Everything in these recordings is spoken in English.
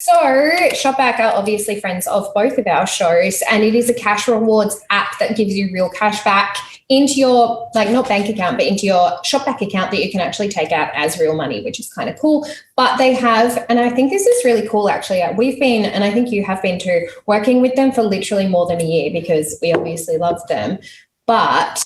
So Shopback are obviously friends of both of our shows, and it is a cash rewards app that gives you real cash back into your, like, not bank account, but into your Shopback account that you can actually take out as real money, which is kind of cool. But they have, and I think this is really cool actually, we've been, and I think you have been too, working with them for literally more than a year because we obviously love them. But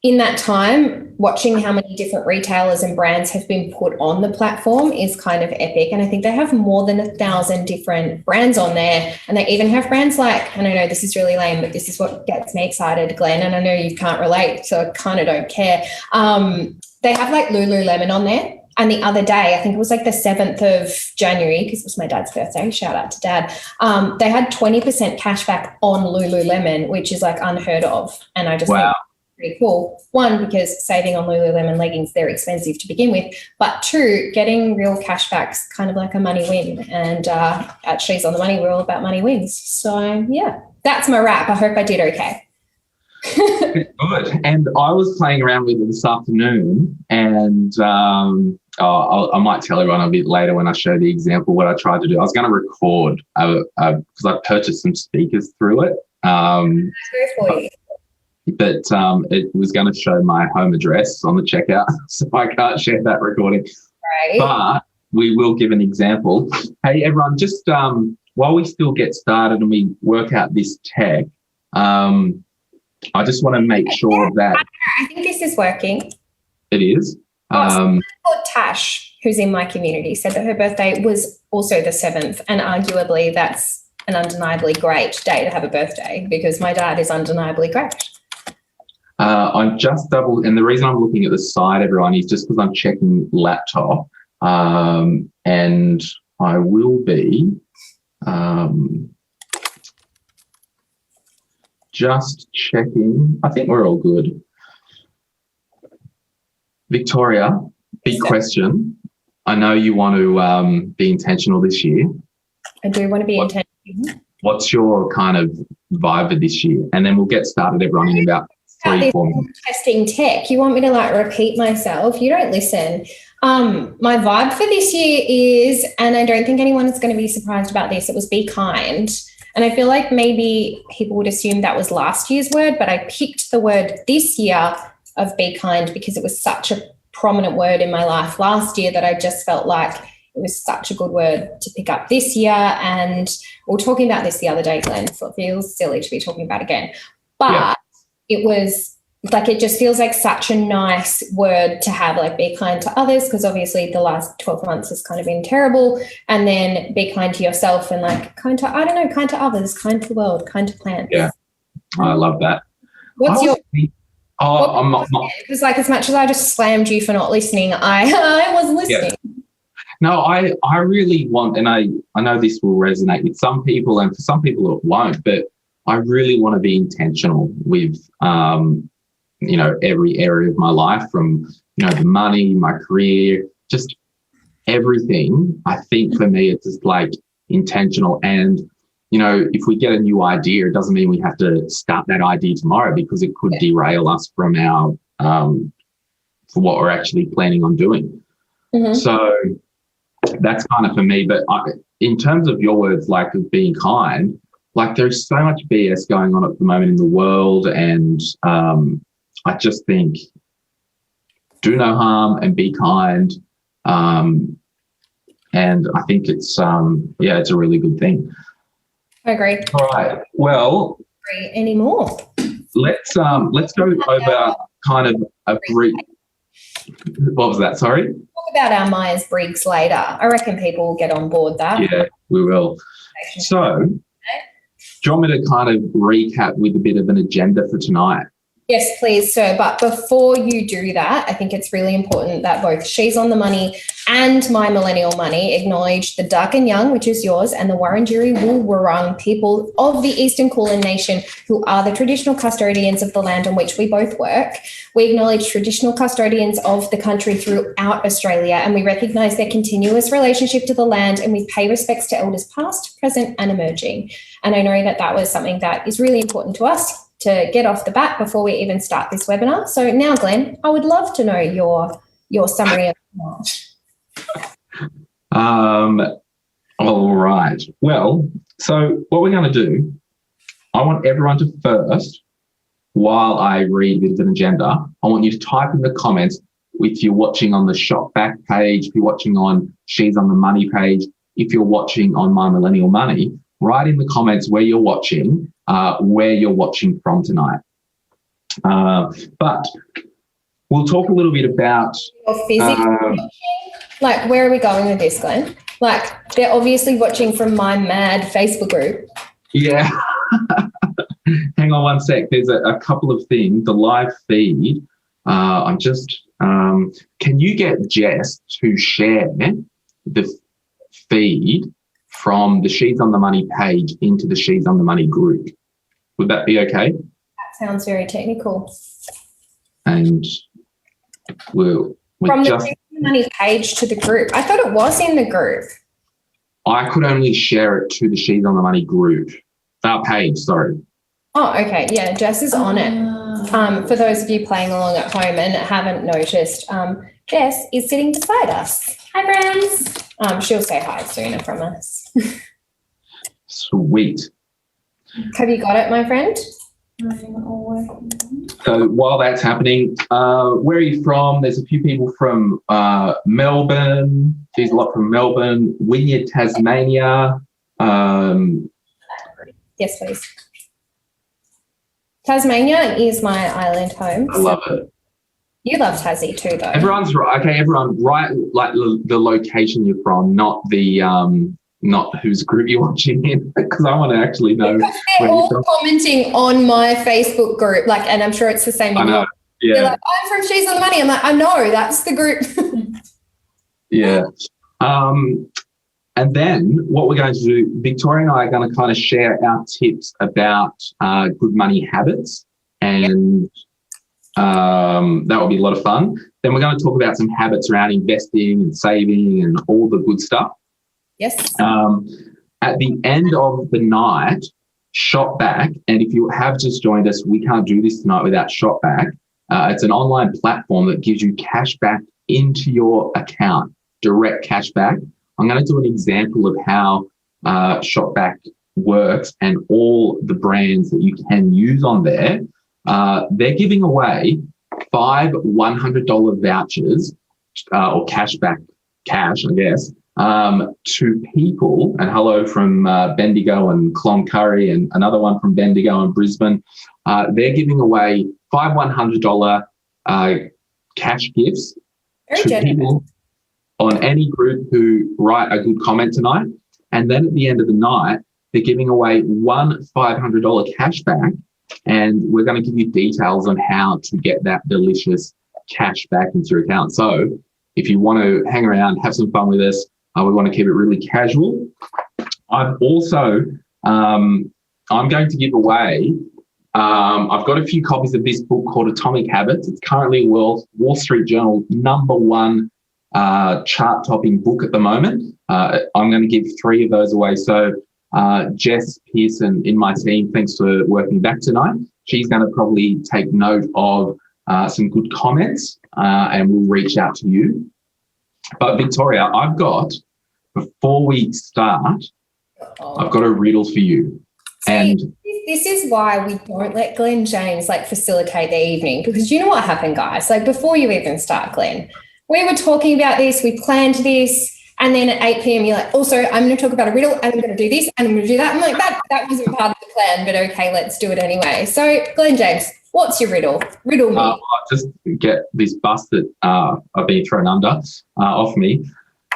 in that time, watching how many different retailers and brands have been put on the platform is kind of epic. And I think they have more than 1,000 different brands on there. And they even have brands like, and I know this is really lame, but this is what gets me excited, Glen, and I know you can't relate, so I kind of don't care. They have like Lululemon on there. And the other day, I think it was like the 7th of January, because it was my dad's birthday, shout out to Dad, they had 20% cash back on Lululemon, which is like unheard of. And I just think pretty cool. One, because saving on Lululemon leggings, they're expensive to begin with. But two, getting real cashbacks, kind of like a money win. And at She's on the Money, we're all about money wins. So, yeah, that's my wrap. I hope I did okay. Good. And I was playing around with it this afternoon, and I might tell everyone a bit later when I show the example what I tried to do. I was going to record because I purchased some speakers through it. But it was going to show my home address on the checkout, so I can't share that recording. Right. But we will give an example. Hey, everyone, just while we still get started and we work out this tech, I just want to make sure that... I think this is working. It is? Called Tash, who's in my community, said that her birthday was also the 7th, and arguably that's an undeniably great day to have a birthday because my dad is undeniably great. I'm just and the reason I'm looking at the side, everyone, is just because I'm checking laptop, and I will be just checking. I think we're all good. Victoria, big question. I know you want to be intentional this year. I do want to be intentional. What's your kind of vibe for this year? And then we'll get started, everyone, in about 3-4 minutes. Testing tech. You want me to like repeat myself? You don't listen. My vibe for this year is, and I don't think anyone is going to be surprised about this, it was be kind. And I feel like maybe people would assume that was last year's word, but I picked the word this year of be kind because it was such a prominent word in my life last year that I just felt like it was such a good word to pick up this year. And we were talking about this the other day, Glen, so it feels silly to be talking about again. But it was like, it just feels like such a nice word to have, like be kind to others, because obviously the last 12 months has kind of been terrible. And then be kind to yourself and like kind to, I don't know, kind to others, kind to the world, kind to plants. Yeah, I love that. What's your... I'm not. It was like, as much as I just slammed you for not listening, I was listening. Yeah. No, I really want, and I know this will resonate with some people, and for some people it won't, but I really want to be intentional with, every area of my life, from, the money, my career, just everything. I think for me, it's just like intentional. And, if we get a new idea, it doesn't mean we have to start that idea tomorrow, because it could derail us from our, for what we're actually planning on doing. Mm-hmm. So that's kind of for me. But in terms of your words, like of being kind, like there's so much BS going on at the moment in the world. And I just think do no harm and be kind. And I think it's, it's a really good thing. I agree. All right. Well, anymore. Let's go over kind of a brief. What was that? Sorry? Talk about our Myers-Briggs later. I reckon people will get on board that. Yeah, we will. So, do you want me to kind of recap with a bit of an agenda for tonight? Yes, please, sir. But before you do that, I think it's really important that both She's on the Money and My Millennial Money acknowledge the Dark and Young, which is yours, and the Wurundjeri Wurrung people of the Eastern Kulin Nation, who are the traditional custodians of the land on which we both work. We acknowledge traditional custodians of the country throughout Australia, and we recognise their continuous relationship to the land, and we pay respects to elders past, present and emerging. And I know that that was something that is really important to us to get off the bat before we even start this webinar. So now, Glen, I would love to know your summary of March. All right. Well, so what we're going to do, I want everyone to first, while I read a bit of an agenda, I want you to type in the comments if you're watching on the Shop Back page, if you're watching on She's on the Money page, if you're watching on My Millennial Money, write in the comments where you're watching from tonight. But we'll talk a little bit about... Like, where are we going with this, Glenn? Like, they're obviously watching from my mad Facebook group. Yeah. Hang on one sec. There's a couple of things. The live feed, can you get Jess to share the feed from the She's on the Money page into the She's on the Money group? Would that be okay? That sounds very technical. And from the She's on the Money page to the group. I thought it was in the group. I could only share it to the She's on the Money group. Our page, sorry. Oh, okay. Yeah, Jess is on it. For those of you playing along at home and haven't noticed, Jess is sitting beside us. Hi, friends. She'll say hi soon, I promise. Sweet. Have you got it, my friend? So while that's happening, where are you from? There's a few people from Melbourne. There's a lot from Melbourne. Wynyard, Tasmania. Yes, please. Tasmania is my island home. I love it. You love Tassie too, though. Everyone's right. Okay, everyone, write like the location you're from, not whose group you're watching in, because I want to actually know. Because they're all commenting on my Facebook group, and I'm sure it's the same. I know. Yeah. They're like, I'm from She's on the Money. I'm like, I know, that's the group. Yeah. And then what we're going to do, Victoria and I are going to kind of share our tips about good money habits, and that will be a lot of fun. Then we're going to talk about some habits around investing and saving and all the good stuff. Yes. At the end of the night, Shop Back, and if you have just joined us, we can't do this tonight without Shop Back. It's an online platform that gives you cash back into your account, direct cash back. I'm going to do an example of how Shopback works and all the brands that you can use on there. They're giving away 5 $100 vouchers or cash, I guess, to people. And hello from Bendigo and Cloncurry, and another one from Bendigo and Brisbane. They're giving away 5 $100 cash gifts to people on any group who write a good comment tonight. And then at the end of the night, they're giving away one $500 cash back, and we're going to give you details on how to get that delicious cash back into your account. So if you want to hang around, have some fun with us, we want to keep it really casual. I've also, I'm going to give away, I've got a few copies of this book called Atomic Habits. It's currently Wall Street Journal #1 chart-topping book at the moment. I'm going to give 3 of those away. So Jess Pearson in my team, thanks for working back tonight. She's going to probably take note of some good comments and we'll reach out to you. But Victoria, before we start, I've got a riddle for you. And this is why we don't let Glen James facilitate the evening, because you know what happened, guys? Before you even start, Glen, we were talking about this, we planned this, and then at 8 p.m. you're like, also, I'm going to talk about a riddle, and I'm going to do this, and I'm going to do that. I'm like, that wasn't part of the plan, but okay, let's do it anyway. So, Glen James, what's your riddle? Riddle me. I'll just get this bus that I've been thrown under off me.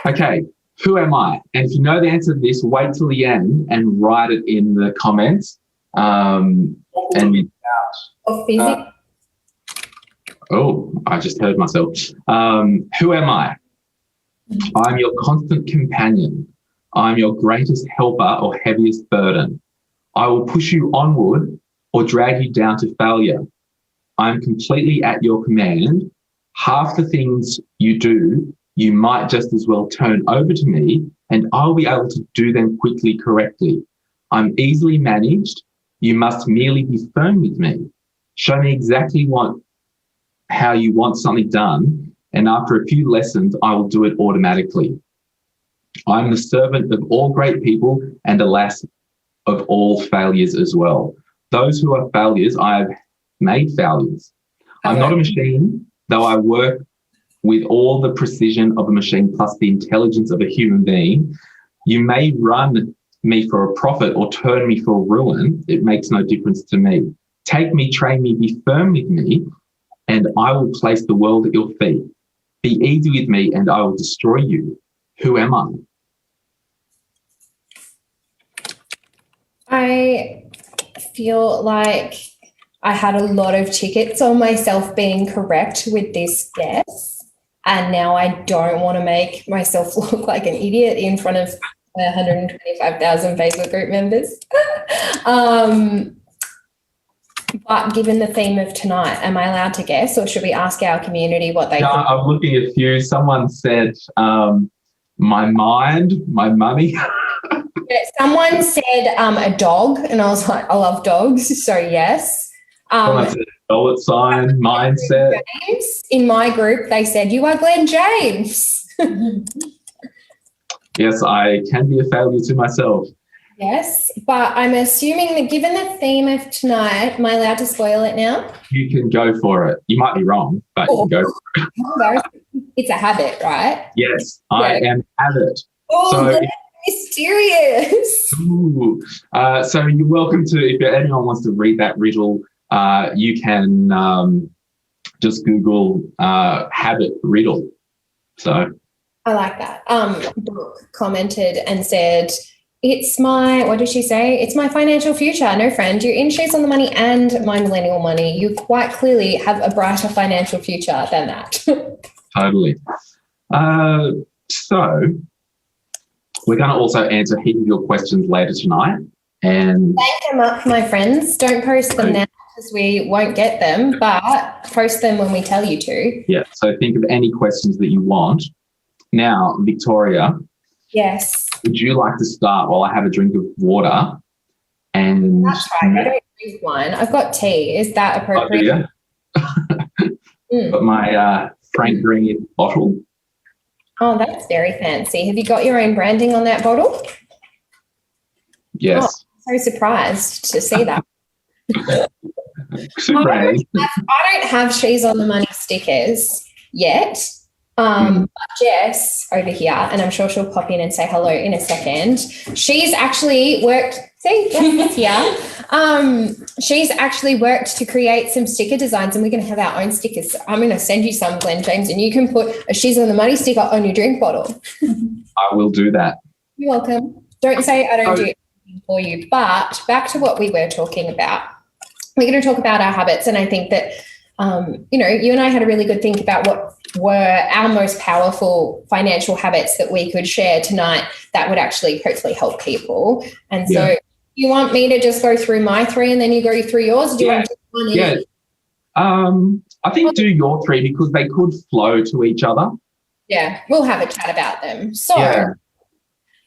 Okay, who am I? And if you know the answer to this, wait till the end and write it in the comments. Of physics. I just heard myself. Who am I? I'm your constant companion. I'm your greatest helper or heaviest burden. I will push you onward or drag you down to failure. I am completely at your command. Half the things you do, you might just as well turn over to me, and I'll be able to do them quickly, correctly. I'm easily managed. You must merely be firm with me. Show me exactly how you want something done, and after a few lessons, I will do it automatically. I'm the servant of all great people and, alas, of all failures as well. Those who are failures, I have made failures. I'm not a machine, though I work with all the precision of a machine plus the intelligence of a human being. You may run me for a profit or turn me for ruin. It makes no difference to me. Take me, train me, be firm with me, and I will place the world at your feet. Be easy with me, and I will destroy you. Who am I? I feel like I had a lot of tickets on myself being correct with this guess, and now I don't want to make myself look like an idiot in front of 125,000 Facebook group members. But given the theme of tonight, am I allowed to guess, or should we ask our community what they think? I'm looking at you. Someone said my mind, my money. Someone said a dog, and I was like, I love dogs, so yes. Someone said dollar sign, mindset. James, in my group, they said, you are Glen James. Yes, I can be a failure to myself. Yes, but I'm assuming that given the theme of tonight, am I allowed to spoil it now? You can go for it. You might be wrong, but you can go for it. It's a habit, right? Yes, I am habit. Oh, so, mysterious. So you're welcome to, if anyone wants to read that riddle, you can just Google habit riddle. So I like that. Brooke commented and said, it's my, what did she say? It's my financial future. No friend, you're in She's on the Money and My Millennial Money. You quite clearly have a brighter financial future than that. Totally. So we're going to also answer a heap of your questions later tonight. And bank them up, my friends. Don't post them now because we won't get them, but post them when we tell you to. Yeah, so think of any questions that you want. Now, Victoria. Yes. Would you like to start while I have a drink of water? And that's right. I don't drink wine. I've got tea. Is that appropriate? Got my Frank Green bottle. Oh, that's very fancy. Have you got your own branding on that bottle? Yes. Oh, I'm so surprised to see that. I don't have She's on the Money stickers yet. But Jess over here, and I'm sure she'll pop in and say hello in a second. She's actually worked, Jess is here. She's actually worked to create some sticker designs, and we're going to have our own stickers. So I'm going to send you some, Glen James, and you can put a She's on the Money sticker on your drink bottle. I will do that. You're welcome. Don't say I don't do anything for you. But back to what we were talking about. We're going to talk about our habits, and I think that you and I had a really good think about what were our most powerful financial habits that we could share tonight that would actually hopefully help people. And so you want me to just go through my three and then you go through yours? Do you want to do one each? I think do your three because they could flow to each other. Yeah, we'll have a chat about them. So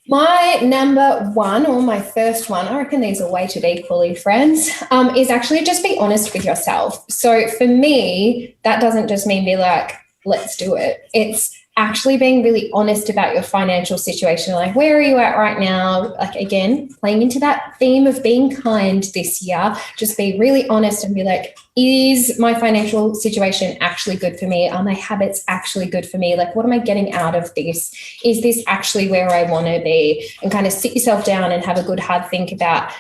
my number one, or my first one, I reckon these are weighted equally, friends, is actually just be honest with yourself. So for me, that doesn't just mean be like, let's do it. It's actually being really honest about your financial situation. Like, where are you at right now? Like, again, playing into that theme of being kind this year, just be really honest and be like, is my financial situation actually good for me? Are my habits actually good for me? Like, what am I getting out of this? Is this actually where I want to be? And kind of sit yourself down and have a good hard think about,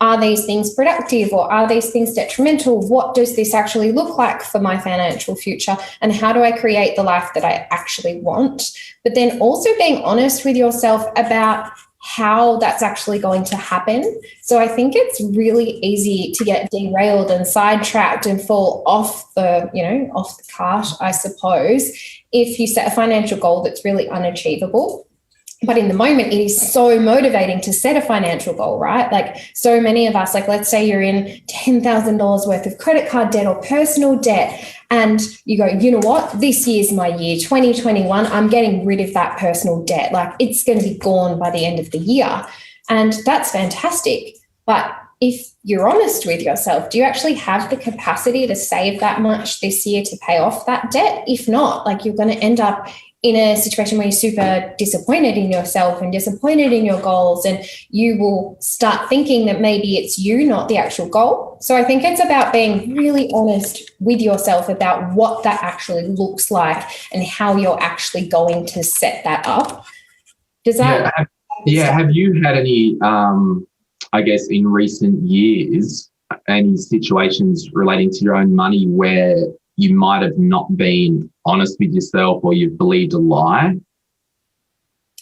are these things productive or are these things detrimental? What does this actually look like for my financial future? And how do I create the life that I actually want? But then also being honest with yourself about how that's actually going to happen. So I think it's really easy to get derailed and sidetracked and fall off the cart, I suppose, if you set a financial goal that's really unachievable. But in the moment, it is so motivating to set a financial goal, right? Like so many of us, like let's say you're in $10,000 worth of credit card debt or personal debt, and you go, you know what, this year's my year, 2021, I'm getting rid of that personal debt. Like it's going to be gone by the end of the year. And that's fantastic. But if you're honest with yourself, do you actually have the capacity to save that much this year to pay off that debt? If not, like you're going to end up in a situation where you're super disappointed in yourself and disappointed in your goals, and you will start thinking that maybe it's you, not the actual goal. So I think it's about being really honest with yourself about what that actually looks like and how you're actually going to set that up. Does that? Have you had any, I guess, in recent years, any situations relating to your own money where you might have not been honest with yourself or you've believed a lie?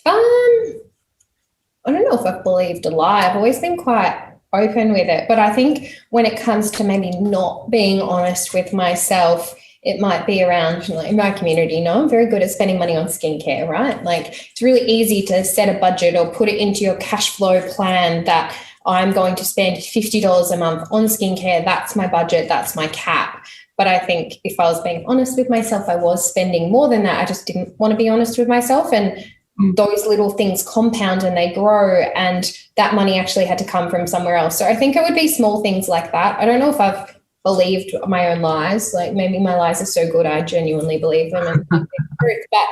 I don't know if I've believed a lie. I've always been quite open with it. But I think when it comes to maybe not being honest with myself, it might be around, like, in my community. I'm very good at spending money on skincare, right? Like, it's really easy to set a budget or put it into your cash flow plan that I'm going to spend $50 a month on skincare. That's my budget. That's my cap. But I think if I was being honest with myself, I was spending more than that. I just didn't want to be honest with myself. And those little things compound and they grow, and that money actually had to come from somewhere else. So I think it would be small things like that. I don't know if I've believed my own lies. Like, maybe my lies are so good I genuinely believe them and think they're truth. But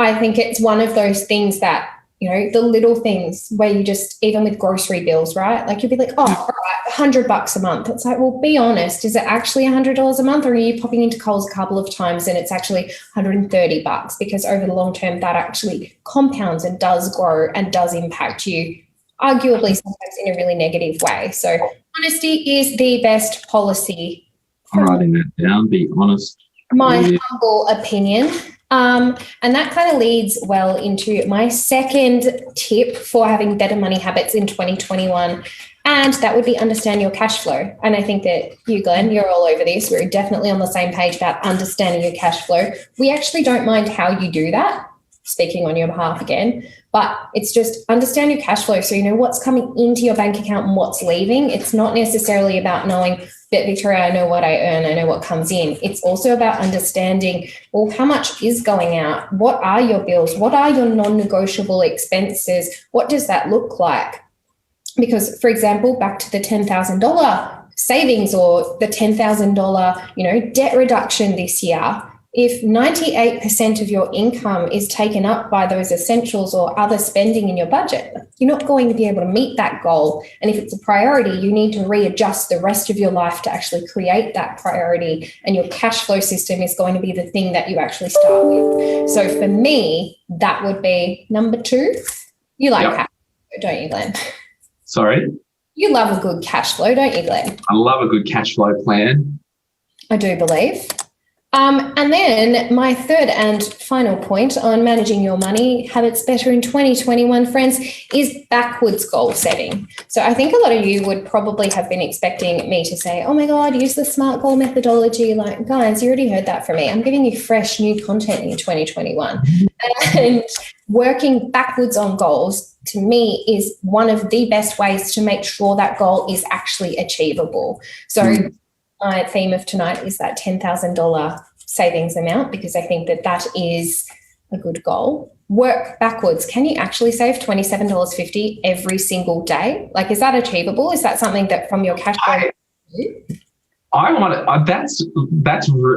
I think it's one of those things that, the little things where you just, even with grocery bills, right? Like, you'll be like, oh, all right, $100 a month. It's like, well, be honest. Is it actually $100 a month, or are you popping into Coles a couple of times and it's actually $130? Because over the long term, that actually compounds and does grow and does impact you, arguably sometimes in a really negative way. So honesty is the best policy. I'm writing that down. Be honest. My humble opinion. And that kind of leads well into my second tip for having better money habits in 2021. And that would be understand your cash flow. And I think that you, Glen, you're all over this. We're definitely on the same page about understanding your cash flow. We actually don't mind how you do that, speaking on your behalf again, but it's just understand your cash flow so you know what's coming into your bank account and what's leaving. It's not necessarily about knowing that, Victoria, I know what I earn, I know what comes in. It's also about understanding, well, how much is going out? What are your bills? What are your non-negotiable expenses? What does that look like? Because, for example, back to the $10,000 savings or the $10,000, debt reduction this year, if 98% of your income is taken up by those essentials or other spending in your budget, you're not going to be able to meet that goal. And if it's a priority, you need to readjust the rest of your life to actually create that priority. And your cash flow system is going to be the thing that you actually start with. So for me, that would be number 2. You like cash flow, don't you, Glen? Sorry? You love a good cash flow, don't you, Glen? I love a good cash flow plan. I do believe. And then my third and final point on managing your money habits better in 2021, friends, is backwards goal setting. So I think a lot of you would probably have been expecting me to say, oh my God, use the SMART goal methodology. Like, guys, you already heard that from me. I'm giving you fresh new content in 2021. And working backwards on goals, to me, is one of the best ways to make sure that goal is actually achievable. So my theme of tonight is that $10,000 savings amount, because I think that is a good goal. Work backwards. Can you actually save $27.50 every single day? Like, is that achievable? Is that something that from your cash flow? I want it. That's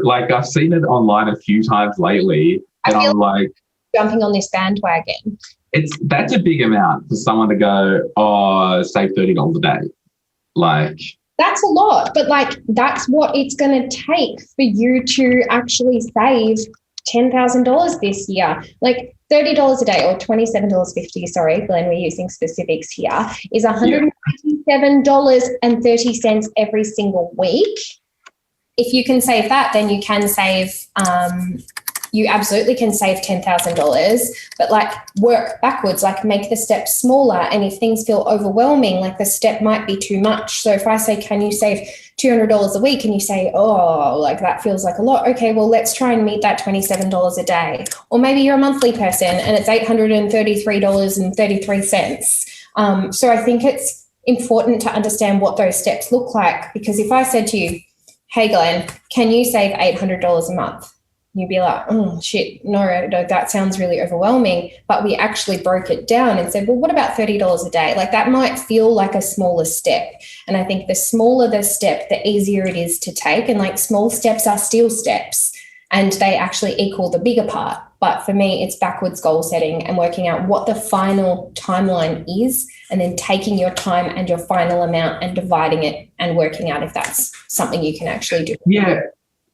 like, I've seen it online a few times lately, and I'm like jumping on this bandwagon. That's a big amount for someone to go, oh, save $30 a day. Like, that's a lot, but like, that's what it's going to take for you to actually save $10,000 this year. Like, $30 a day, or $27.50, sorry, Glen, we're using specifics here, is $187.30 every single week. If you can save that, then you can save, you absolutely can save $10,000, but like, work backwards, like make the steps smaller. And if things feel overwhelming, like the step might be too much. So if I say, can you save $200 a week? And you say, oh, like that feels like a lot. Okay, well, let's try and meet that $27 a day. Or maybe you're a monthly person and it's $833.33. So I think it's important to understand what those steps look like, because if I said to you, hey, Glen, can you save $800 a month? You'd be like, oh, shit, no, that sounds really overwhelming. But we actually broke it down and said, well, what about $30 a day? Like, that might feel like a smaller step. And I think the smaller the step, the easier it is to take. And like, small steps are still steps, and they actually equal the bigger part But for me, it's backwards goal setting and working out what the final timeline is, and then taking your time and your final amount and dividing it and working out if that's something you can actually do. Yeah,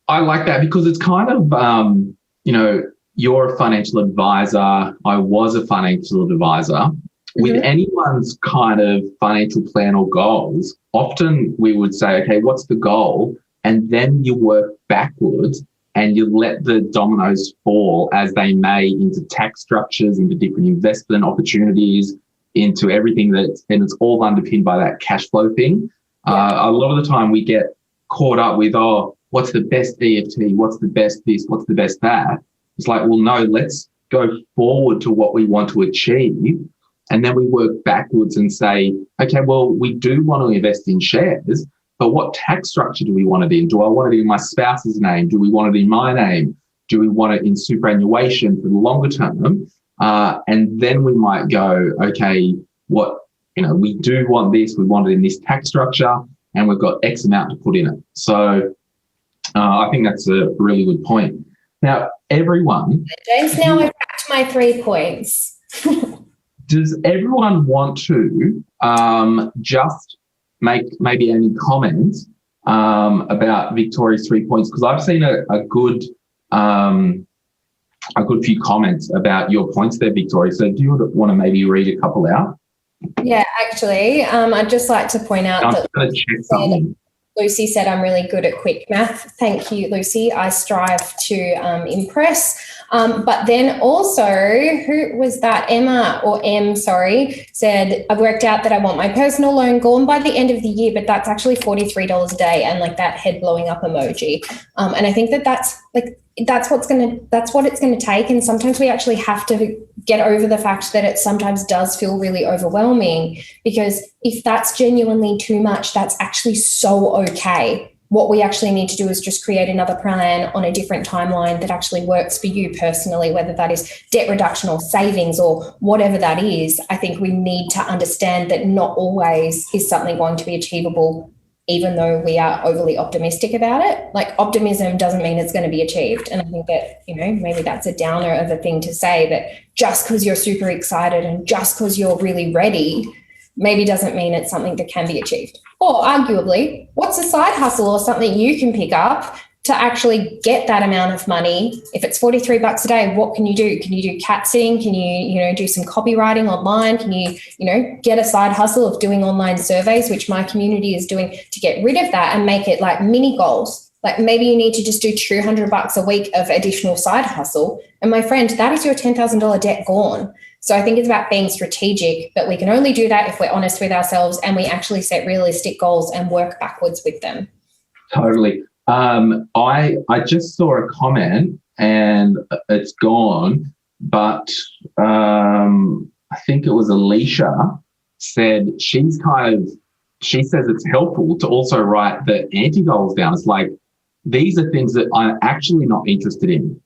I like that, because it's kind of, you're a financial advisor. I was a financial advisor. With anyone's kind of financial plan or goals, often we would say, okay, what's the goal? And then you work backwards and you let the dominoes fall as they may into tax structures, into different investment opportunities, into everything and it's all underpinned by that cash flow thing. A lot of the time we get caught up with, what's the best EFT? What's the best this? What's the best that? It's like, well, no, let's go forward to what we want to achieve. And then we work backwards and say, okay, well, we do want to invest in shares, but what tax structure do we want it in? Do I want it in my spouse's name? Do we want it in my name? Do we want it in superannuation for the longer term? And then we might go, okay, we do want this, we want it in this tax structure, and we've got X amount to put in it. So I think that's a really good point. Now, everyone... James, now I've got my 3 points. Does everyone want to just make maybe any comments about Victoria's 3 points? Because I've seen a good few comments about your points there, Victoria. So do you want to maybe read a couple out? Yeah, actually, I'd just like to point out that I'm going to check something. Lucy said, I'm really good at quick math. Thank you, Lucy. I strive to impress. But then also, who was that? Emma or M, sorry, said, I've worked out that I want my personal loan gone by the end of the year, but that's actually $43 a day, and like that head blowing up emoji. And I think that's what it's going to take. And sometimes we actually have to get over the fact that it sometimes does feel really overwhelming, because if that's genuinely too much, that's actually so okay. What we actually need to do is just create another plan on a different timeline that actually works for you personally, whether that is debt reduction or savings or whatever that is. I think we need to understand that not always is something going to be achievable, even though we are overly optimistic about it. Like, optimism doesn't mean it's going to be achieved. And I think that, maybe that's a downer of a thing to say, that just because you're super excited and just because you're really ready, maybe doesn't mean it's something that can be achieved. Or arguably, what's a side hustle or something you can pick up to actually get that amount of money? If it's $43 a day, what can you do? Can you do cat sitting? Can you, do some copywriting online? Can you, get a side hustle of doing online surveys, which my community is doing, to get rid of that and make it like mini goals? Like, maybe you need to just do $200 a week of additional side hustle. And my friend, that is your $10,000 debt gone. So I think it's about being strategic, but we can only do that if we're honest with ourselves and we actually set realistic goals and work backwards with them. Totally. I just saw a comment and it's gone, but I think it was Alicia said she says it's helpful to also write the anti-goals down. It's like, these are things that I'm actually not interested in.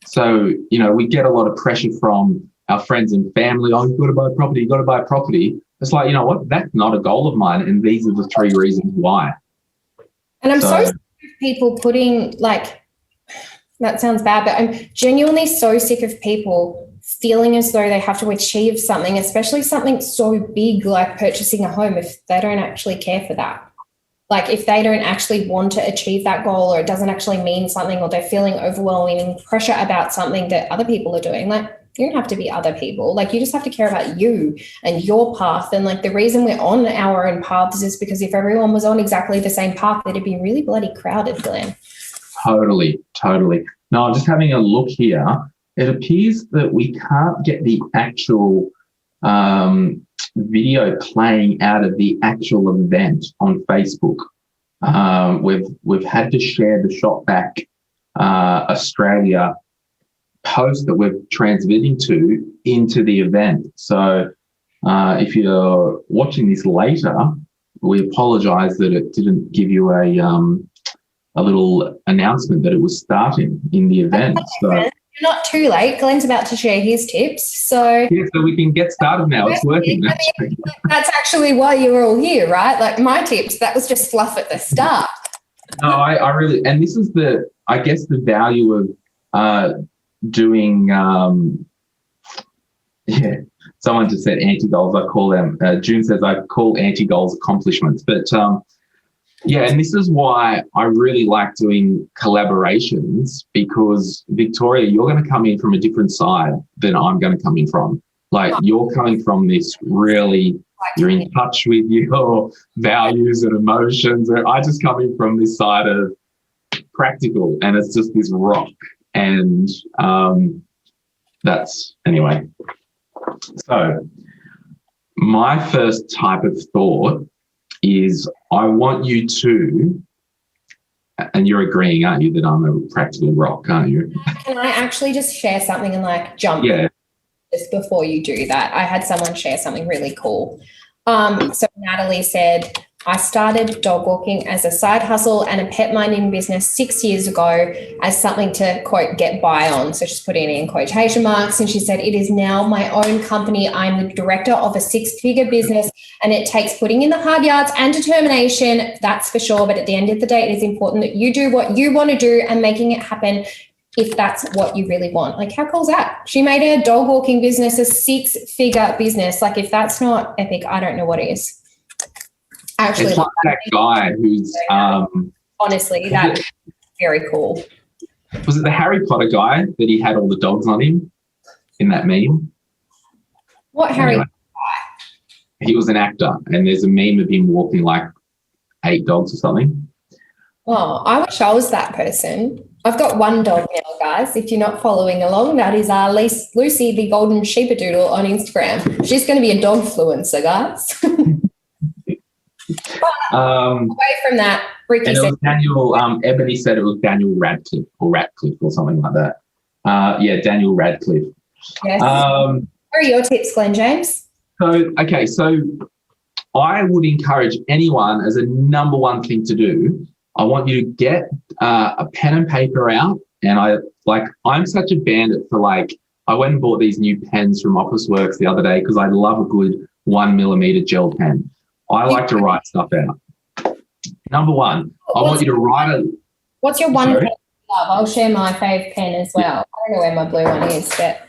So, we get a lot of pressure from our friends and family. Oh, you've got to buy property, you've got to buy property. It's like, you know what? That's not a goal of mine, and these are the 3 reasons why. And I'm so sick of people putting, like, that sounds bad, but I'm genuinely so sick of people feeling as though they have to achieve something, especially something so big like purchasing a home, if they don't actually care for that. Like, if they don't actually want to achieve that goal, or it doesn't actually mean something, or they're feeling overwhelming pressure about something that other people are doing, like, you don't have to be other people. Like, you just have to care about you and your path. And like, the reason we're on our own paths is because if everyone was on exactly the same path, it'd be really bloody crowded, Glen. Totally. Now, I'm just having a look here. It appears that we can't get the actual video playing out of the actual event on Facebook. We've had to share the Shopback Australia post that we're transmitting to into the event. So if you're watching this later, we apologise that it didn't give you a little announcement that it was starting in the event. So you're not too late. Glen's about to share his tips. So yeah, so we can get started now. It's working. That's actually why you're all here, right? Like, my tips, that was just fluff at the start. No, I really, and this is the value of doing, someone just said anti-goals. I call them, June says I call anti-goals accomplishments. But and this is why I really like doing collaborations, because Victoria, you're going to come in from a different side than I'm going to come in from. Like, you're coming from this really, you're in touch with your values and emotions. And I just come in from this side of practical, and it's just this rock. And that's, anyway. So my first type of thought is, I want you to, and you're agreeing, aren't you, that I'm a practical rock, aren't you? Can I actually just share something and like jump in just before you do that? I had someone share something really cool. So Natalie said, I started dog walking as a side hustle and a pet minding business 6 years ago as something to, quote, get by on. So she's putting it in quotation marks. And she said, it is now my own company. I'm the director of a 6-figure business, and it takes putting in the hard yards and determination, that's for sure. But at the end of the day, it is important that you do what you want to do and making it happen if that's what you really want. Like, how cool is that? She made her dog walking business a 6-figure business. Like, if that's not epic, I don't know what is. Actually, it's like that guy who's honestly, that's very cool. Was it the Harry Potter guy that he had all the dogs on him in that meme? What Harry Potter guy? He was an actor, and there's a meme of him walking like 8 dogs or something. Oh, I wish I was that person. I've got one dog now, guys. If you're not following along, that is Lucy, the golden sheepadoodle, on Instagram. She's going to be a dog influencer, guys. Away from that, Ricky said Daniel. Ebony said it was Daniel Radcliffe or something like that. Daniel Radcliffe. Yes. What are your tips, Glen James? So I would encourage anyone, as a number one thing to do, I want you to get a pen and paper out. And I'm such a bandit for, like, I went and bought these new pens from Officeworks the other day because I love a good 1mm gel pen. I like to write stuff out. Number one, I want you to write a... What's your one pen you love? I'll share my fave pen as well. I don't know where my blue one is, but...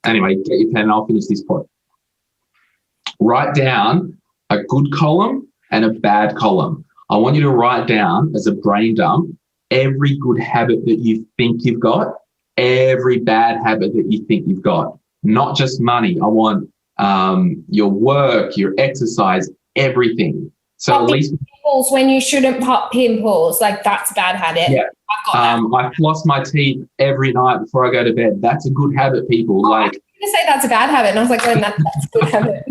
Anyway, get your pen and I'll finish this point. Write down a good column and a bad column. I want you to write down, as a brain dump, every good habit that you think you've got, every bad habit that you think you've got. Not just money. I want your work, your exercise, everything. So pop at least pimples when you shouldn't pop pimples, like, that's a bad habit. Yeah. I floss my teeth every night before I go to bed. That's a good habit, people. I was going to say that's a bad habit, and I was like, well, that's a good habit.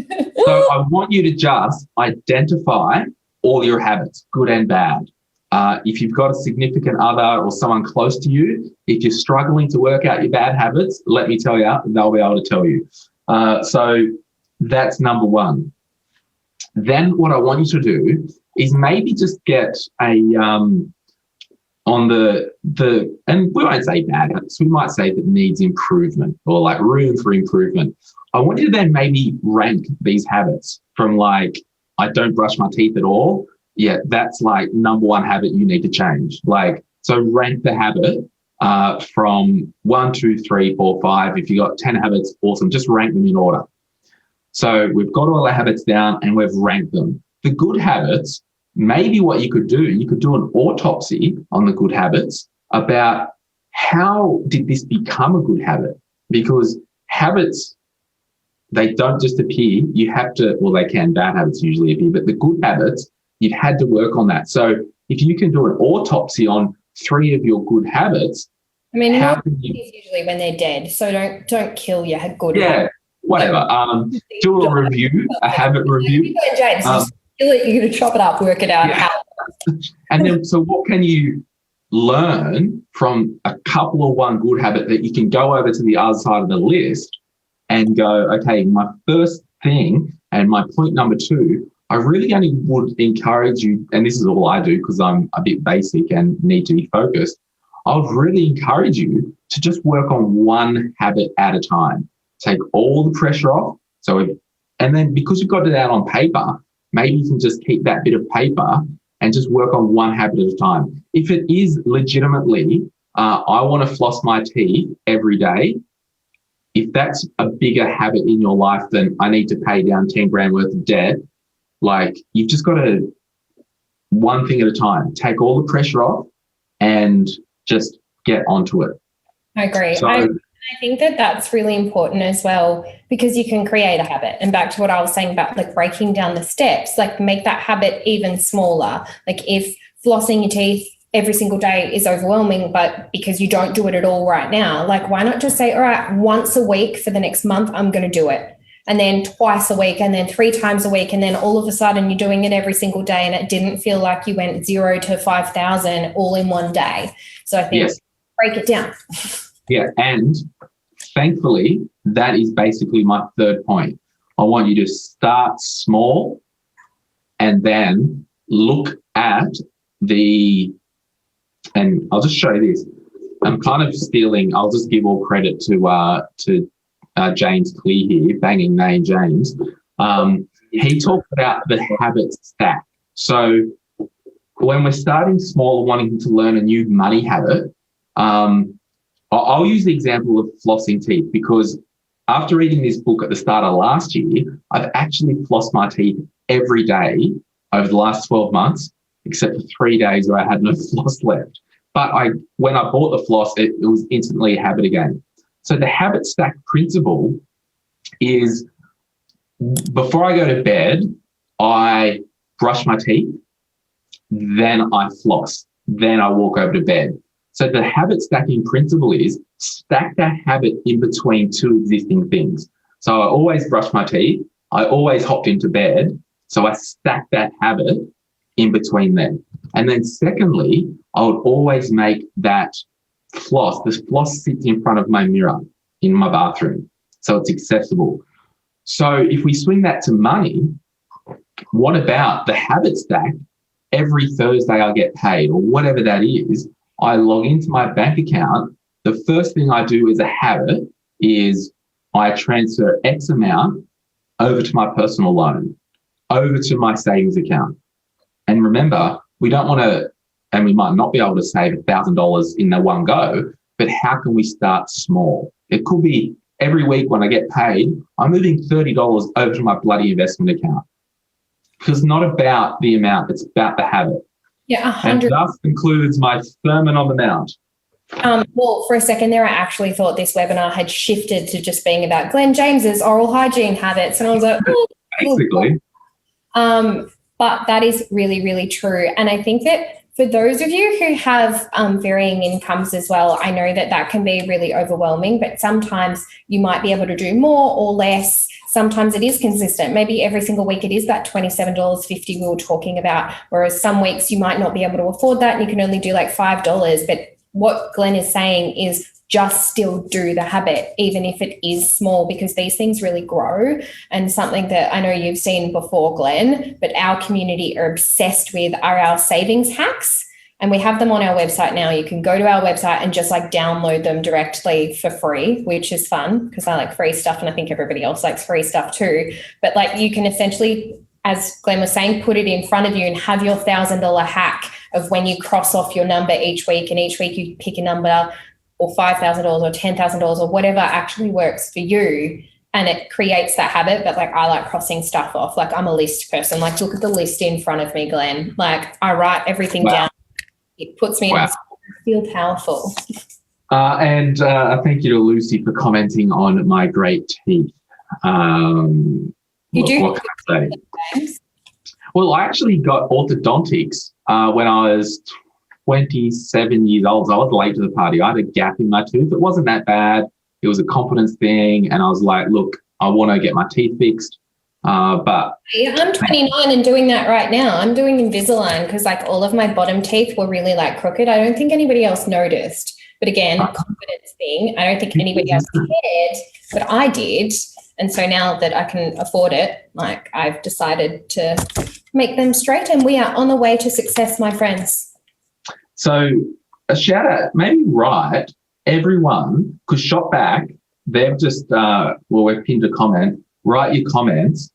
So I want you to just identify all your habits, good and bad. If you've got a significant other or someone close to you, if you're struggling to work out your bad habits, let me tell you, they'll be able to tell you. So that's number one. Then what I want you to do is maybe just get on the and we won't say bad habits, we might say that needs improvement or like room for improvement. I want you to then maybe rank these habits from, like, I don't brush my teeth at all. Yeah, that's like number one habit you need to change. Like, so rank the habit from 1, 2, 3, 4, 5. If you got 10 habits, awesome. Just rank them in order. So we've got all our habits down and we've ranked them. The good habits, maybe what you could do an autopsy on the good habits about how did this become a good habit? Because habits, they don't just appear. You have to, well, they can, bad habits usually appear, but the good habits, you've had to work on that. So if you can do an autopsy on 3 of your good habits, I mean, usually when they're dead, so don't kill your good habits. Whatever. Do a review, a habit review. James, you're going to chop it up, work it out. Yeah. And then, so what can you learn from a couple of one good habit that you can go over to the other side of the list and go, okay, my first thing and my point number 2, I really only would encourage you, and this is all I do because I'm a bit basic and need to be focused, I would really encourage you to just work on one habit at a time. Take all the pressure off. And then because you've got it out on paper, maybe you can just keep that bit of paper and just work on one habit at a time. If it is legitimately I want to floss my teeth every day. If that's a bigger habit in your life than I need to pay down 10 grand worth of debt, like you've just got to, one thing at a time, take all the pressure off and just get onto it. I agree. So, I think that that's really important as well, because you can create a habit. And back to what I was saying about like breaking down the steps, like make that habit even smaller. Like if flossing your teeth every single day is overwhelming, but because you don't do it at all right now, like why not just say, all right, once a week for the next month, I'm going to do it. And then twice a week, and then 3 times a week. And then all of a sudden you're doing it every single day, and it didn't feel like you went 0 to 5,000 all in one day. So I think break it down. Yeah. And thankfully, that is basically my third point. I want you to start small and then look at and I'll just show you this. I'm kind of stealing, I'll just give all credit to James Clear here, banging name James. He talked about the habit stack. So when we're starting small and wanting to learn a new money habit, I'll use the example of flossing teeth, because after reading this book at the start of last year, I've actually flossed my teeth every day over the last 12 months, except for 3 days where I had no floss left. But when I bought the floss, it was instantly a habit again. So the habit stack principle is, before I go to bed, I brush my teeth, then I floss, then I walk over to bed. So the habit stacking principle is stack that habit in between 2 existing things. So I always brush my teeth, I always hopped into bed, so I stack that habit in between them. And then secondly, I would always make that floss. This floss sits in front of my mirror in my bathroom, so it's accessible. So if we swing that to money, what about the habit stack? Every Thursday I get paid, or whatever that is, I log into my bank account. The first thing I do as a habit is I transfer X amount over to my personal loan, over to my savings account. And remember, we don't want to, and we might not be able to save $1,000 in the one go, but how can we start small? It could be every week when I get paid, I'm moving $30 over to my bloody investment account. Because it's not about the amount, it's about the habit. Yeah, 100. And thus concludes my Sermon on the Mount. Well, for a second there, I actually thought this webinar had shifted to just being about Glen James's oral hygiene habits. And I was like, oh. Basically. But that is really, really true. And I think that for those of you who have varying incomes as well, I know that that can be really overwhelming, but sometimes you might be able to do more or less. Sometimes it is consistent. Maybe every single week it is that $27.50 we were talking about, whereas some weeks you might not be able to afford that and you can only do like $5. But what Glen is saying is just still do the habit, even if it is small, because these things really grow. And something that I know you've seen before, Glen, but our community are obsessed with are our savings hacks. And we have them on our website now. You can go to our website and just like download them directly for free, which is fun because I like free stuff and I think everybody else likes free stuff too. But like you can essentially, as Glen was saying, put it in front of you and have your $1,000 hack of when you cross off your number each week, and each week you pick a number or $5,000 or $10,000 or whatever actually works for you. And it creates that habit. But like I like crossing stuff off. Like I'm a list person. Like look at the list in front of me, Glen. Like I write everything down. It puts me in a feel powerful. And thank you to Lucy for commenting on my great teeth. What can I say? Well, I actually got orthodontics when I was 27 years old. So I was late to the party. I had a gap in my tooth. It wasn't that bad. It was a confidence thing. And I was like, look, I want to get my teeth fixed. But I'm 29 and doing that right now. I'm doing Invisalign because like all of my bottom teeth were really like crooked. I don't think anybody else noticed. But again, confidence thing. I don't think anybody else cared, but I did. And so now that I can afford it, like I've decided to make them straight, and we are on the way to success, my friends. So a shout out, maybe write everyone, because Shopback, they've just, we've pinned a comment, write your comments,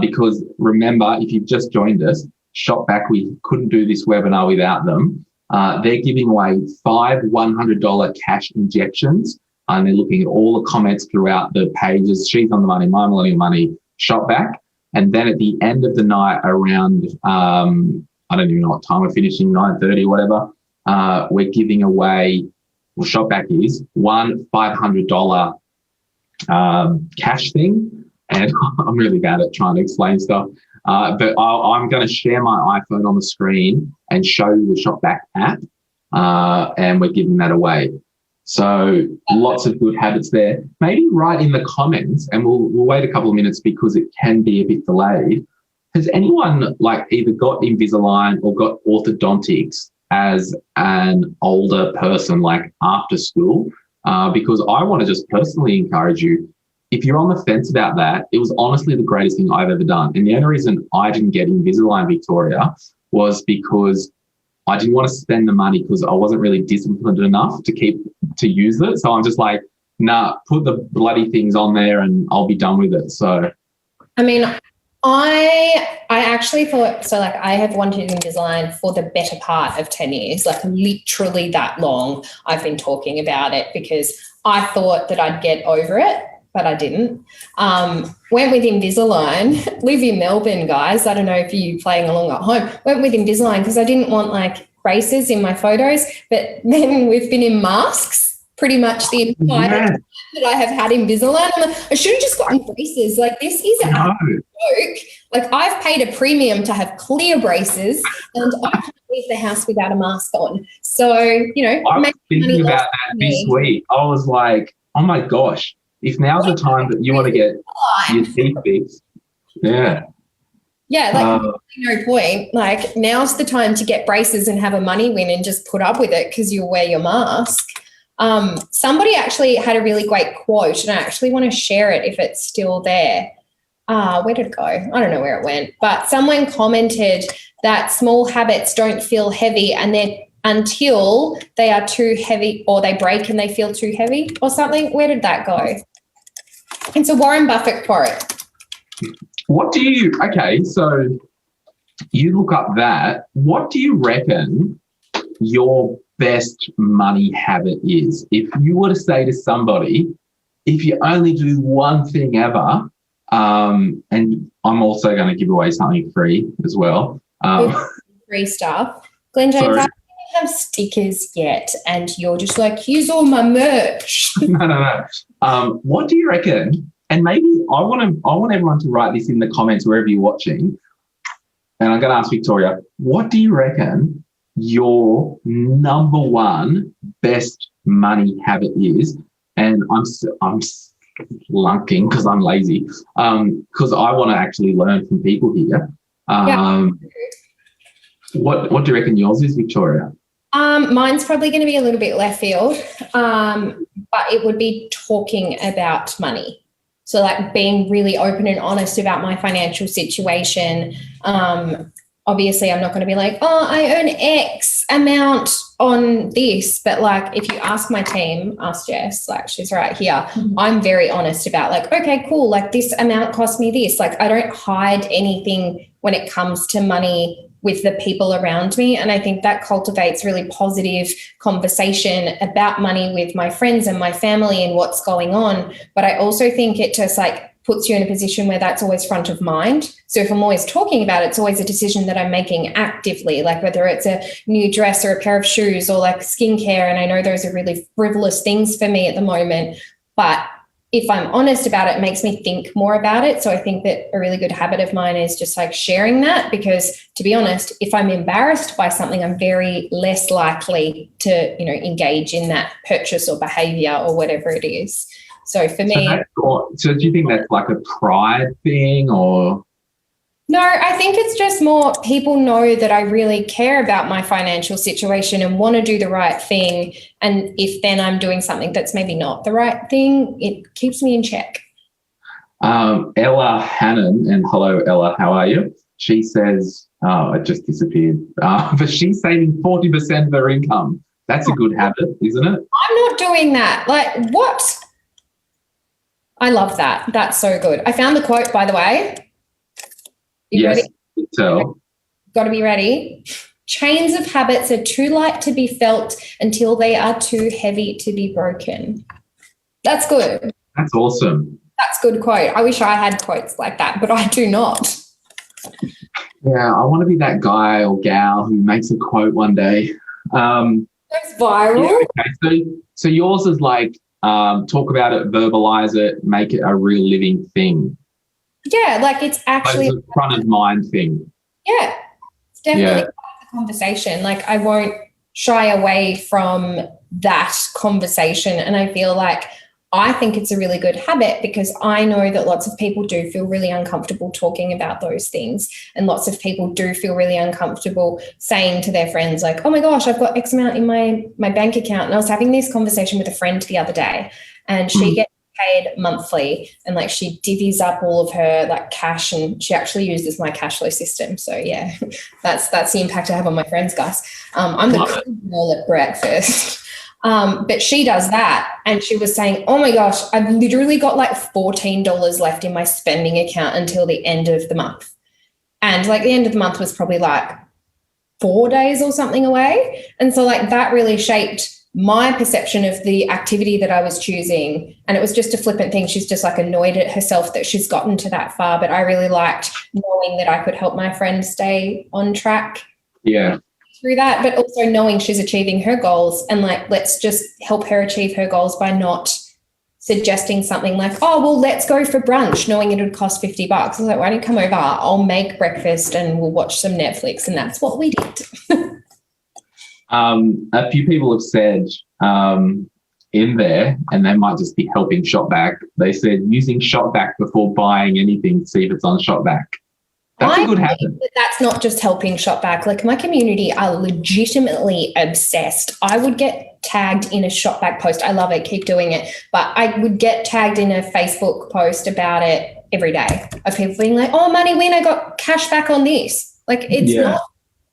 because remember, if you've just joined us, Shopback, we couldn't do this webinar without them. They're giving away 5 $100 cash injections, and they're looking at all the comments throughout the pages. She's on the money, my millennial money, shop back. And then at the end of the night around, I don't even know what time we're finishing, 9:30 or whatever, we're giving away, well, shop back is one $500 cash thing. And I'm really bad at trying to explain stuff. But I'm going to share my iPhone on the screen and show you the shop back app. And we're giving that away. So lots of good habits there. Maybe write in the comments, and we'll wait a couple of minutes because it can be a bit delayed. Has anyone either got Invisalign or got orthodontics as an older person, after school? Because I want to just personally encourage you, if you're on the fence about that, it was honestly the greatest thing I've ever done. And the only reason I didn't get Invisalign, Victoria, was because I didn't want to spend the money because I wasn't really disciplined enough to use it. So I'm just like, nah, put the bloody things on there and I'll be done with it. So, I mean, I actually thought, so I have wanted Invisalign for the better part of 10 years, literally that long I've been talking about it, because I thought that I'd get over it, but I didn't. Went with Invisalign, live in Melbourne, guys. I don't know if you playing along at home. Went with Invisalign because I didn't want braces in my photos, but then we've been in masks pretty much the entire time that I have had Invisalign. I'm I should have just gotten braces. This is a joke. I've paid a premium to have clear braces, and I can't leave the house without a mask on. So, I was thinking about that this week. I was like, oh my gosh, if now's the time that you want to get your teeth fixed, yeah. Yeah, no point. Now's the time to get braces and have a money win and just put up with it because you'll wear your mask. Somebody actually had a really great quote, and I actually want to share it if it's still there. Where did it go? I don't know where it went. But someone commented that small habits don't feel heavy until they are too heavy, or they break and they feel too heavy or something. Where did that go? It's a Warren Buffett quote. So you look up that. What do you reckon your best money habit is? If you were to say to somebody, if you only do one thing ever, and I'm also going to give away something free as well. Free stuff. Glen James, I don't have stickers yet, and you're just here's all my merch. No. What do you reckon? And maybe I want everyone to write this in the comments wherever you're watching. And I'm going to ask Victoria, what do you reckon your number one best money habit is? And I'm slunking because I'm lazy, because I want to actually learn from people here. What do you reckon yours is, Victoria? Mine's probably going to be a little bit left field, but it would be talking about money. So being really open and honest about my financial situation. Obviously, I'm not going to be I earn X amount on this. But if you ask my team, ask Jess, she's right here, I'm very honest about okay, cool. This amount cost me this. I don't hide anything when it comes to money with the people around me. And I think that cultivates really positive conversation about money with my friends and my family and what's going on. But I also think it just puts you in a position where that's always front of mind. So if I'm always talking about it, it's always a decision that I'm making actively, whether it's a new dress or a pair of shoes or skincare. And I know those are really frivolous things for me at the moment, but if I'm honest about it, it makes me think more about it. So I think that a really good habit of mine is just sharing that, because to be honest, if I'm embarrassed by something, I'm very less likely to, engage in that purchase or behavior or whatever it is. So for me. So do you think that's a pride thing or? No, I think it's just more people know that I really care about my financial situation and want to do the right thing. And if then I'm doing something that's maybe not the right thing, it keeps me in check. Ella Hannon, and hello, Ella, how are you? She says, it just disappeared, but she's saving 40% of her income. That's a good habit, isn't it? I'm not doing that. What? I love that. That's so good. I found the quote, by the way. Yes, so. Got to be ready. Chains of habits are too light to be felt until they are too heavy to be broken. That's good. That's awesome. That's a good quote. I wish I had quotes like that, but I do not. Yeah, I want to be that guy or gal who makes a quote one day. It's viral. Yeah, okay. So yours is like talk about it, verbalize it, make it a real living thing. Yeah, like it's actually Like it's a front of mind thing. Yeah, it's definitely part of the conversation. Like I won't shy away from that conversation. And I feel like I think it's a really good habit because I know that lots of people do feel really uncomfortable talking about those things. And lots of people do feel really uncomfortable saying to their friends like, oh my gosh, I've got X amount in my bank account. And I was having this conversation with a friend the other day and she gets paid monthly and like she divvies up all of her like cash and she actually uses my cash flow system. So yeah, that's the impact I have on my friends, guys. I'm the cool girl at breakfast. But she does that and she was saying, oh my gosh, I've literally got like $14 left in my spending account until the end of the month. And like the end of the month was probably like 4 days or something away. And so like that really shaped my perception of the activity that I was choosing. And it was just a flippant thing. She's just like annoyed at herself that she's gotten to that far. But I really liked knowing that I could help my friend stay on track. Yeah. Through that, but also knowing she's achieving her goals and like, let's just help her achieve her goals by not suggesting something like, oh, well, let's go for brunch, knowing it would cost $50. I was like, why don't you come over? I'll make breakfast and we'll watch some Netflix. And that's what we did. A few people have said in there, and they might just be helping Shopback. They said using Shopback before buying anything, see if it's on Shopback. That's a good habit. That's not just helping Shopback. Like my community are legitimately obsessed. I would get tagged in a Shopback post. I love it. Keep doing it. But I would get tagged in a Facebook post about it every day of people being like, oh, money win, I got cash back on this. Like it's not,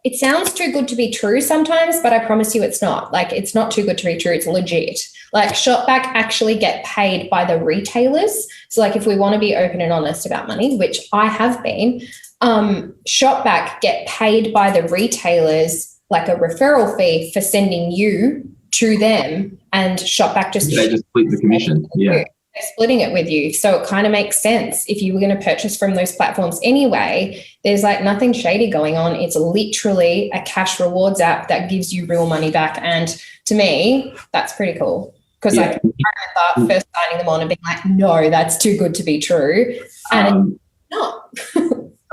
it sounds too good to be true sometimes, but I promise you it's not. Like it's not too good to be true. It's legit. Like Shopback actually get paid by the retailers. So like if we want to be open and honest about money, which I have been, Shopback get paid by the retailers like a referral fee for sending you to them, and Shopback just split the commission. Yeah, they're splitting it with you. So it kind of makes sense if you were going to purchase from those platforms anyway. There's like nothing shady going on. It's literally a cash rewards app that gives you real money back, and to me, that's pretty cool. Because like I remember first signing them on and being like, no, that's too good to be true, and it's not.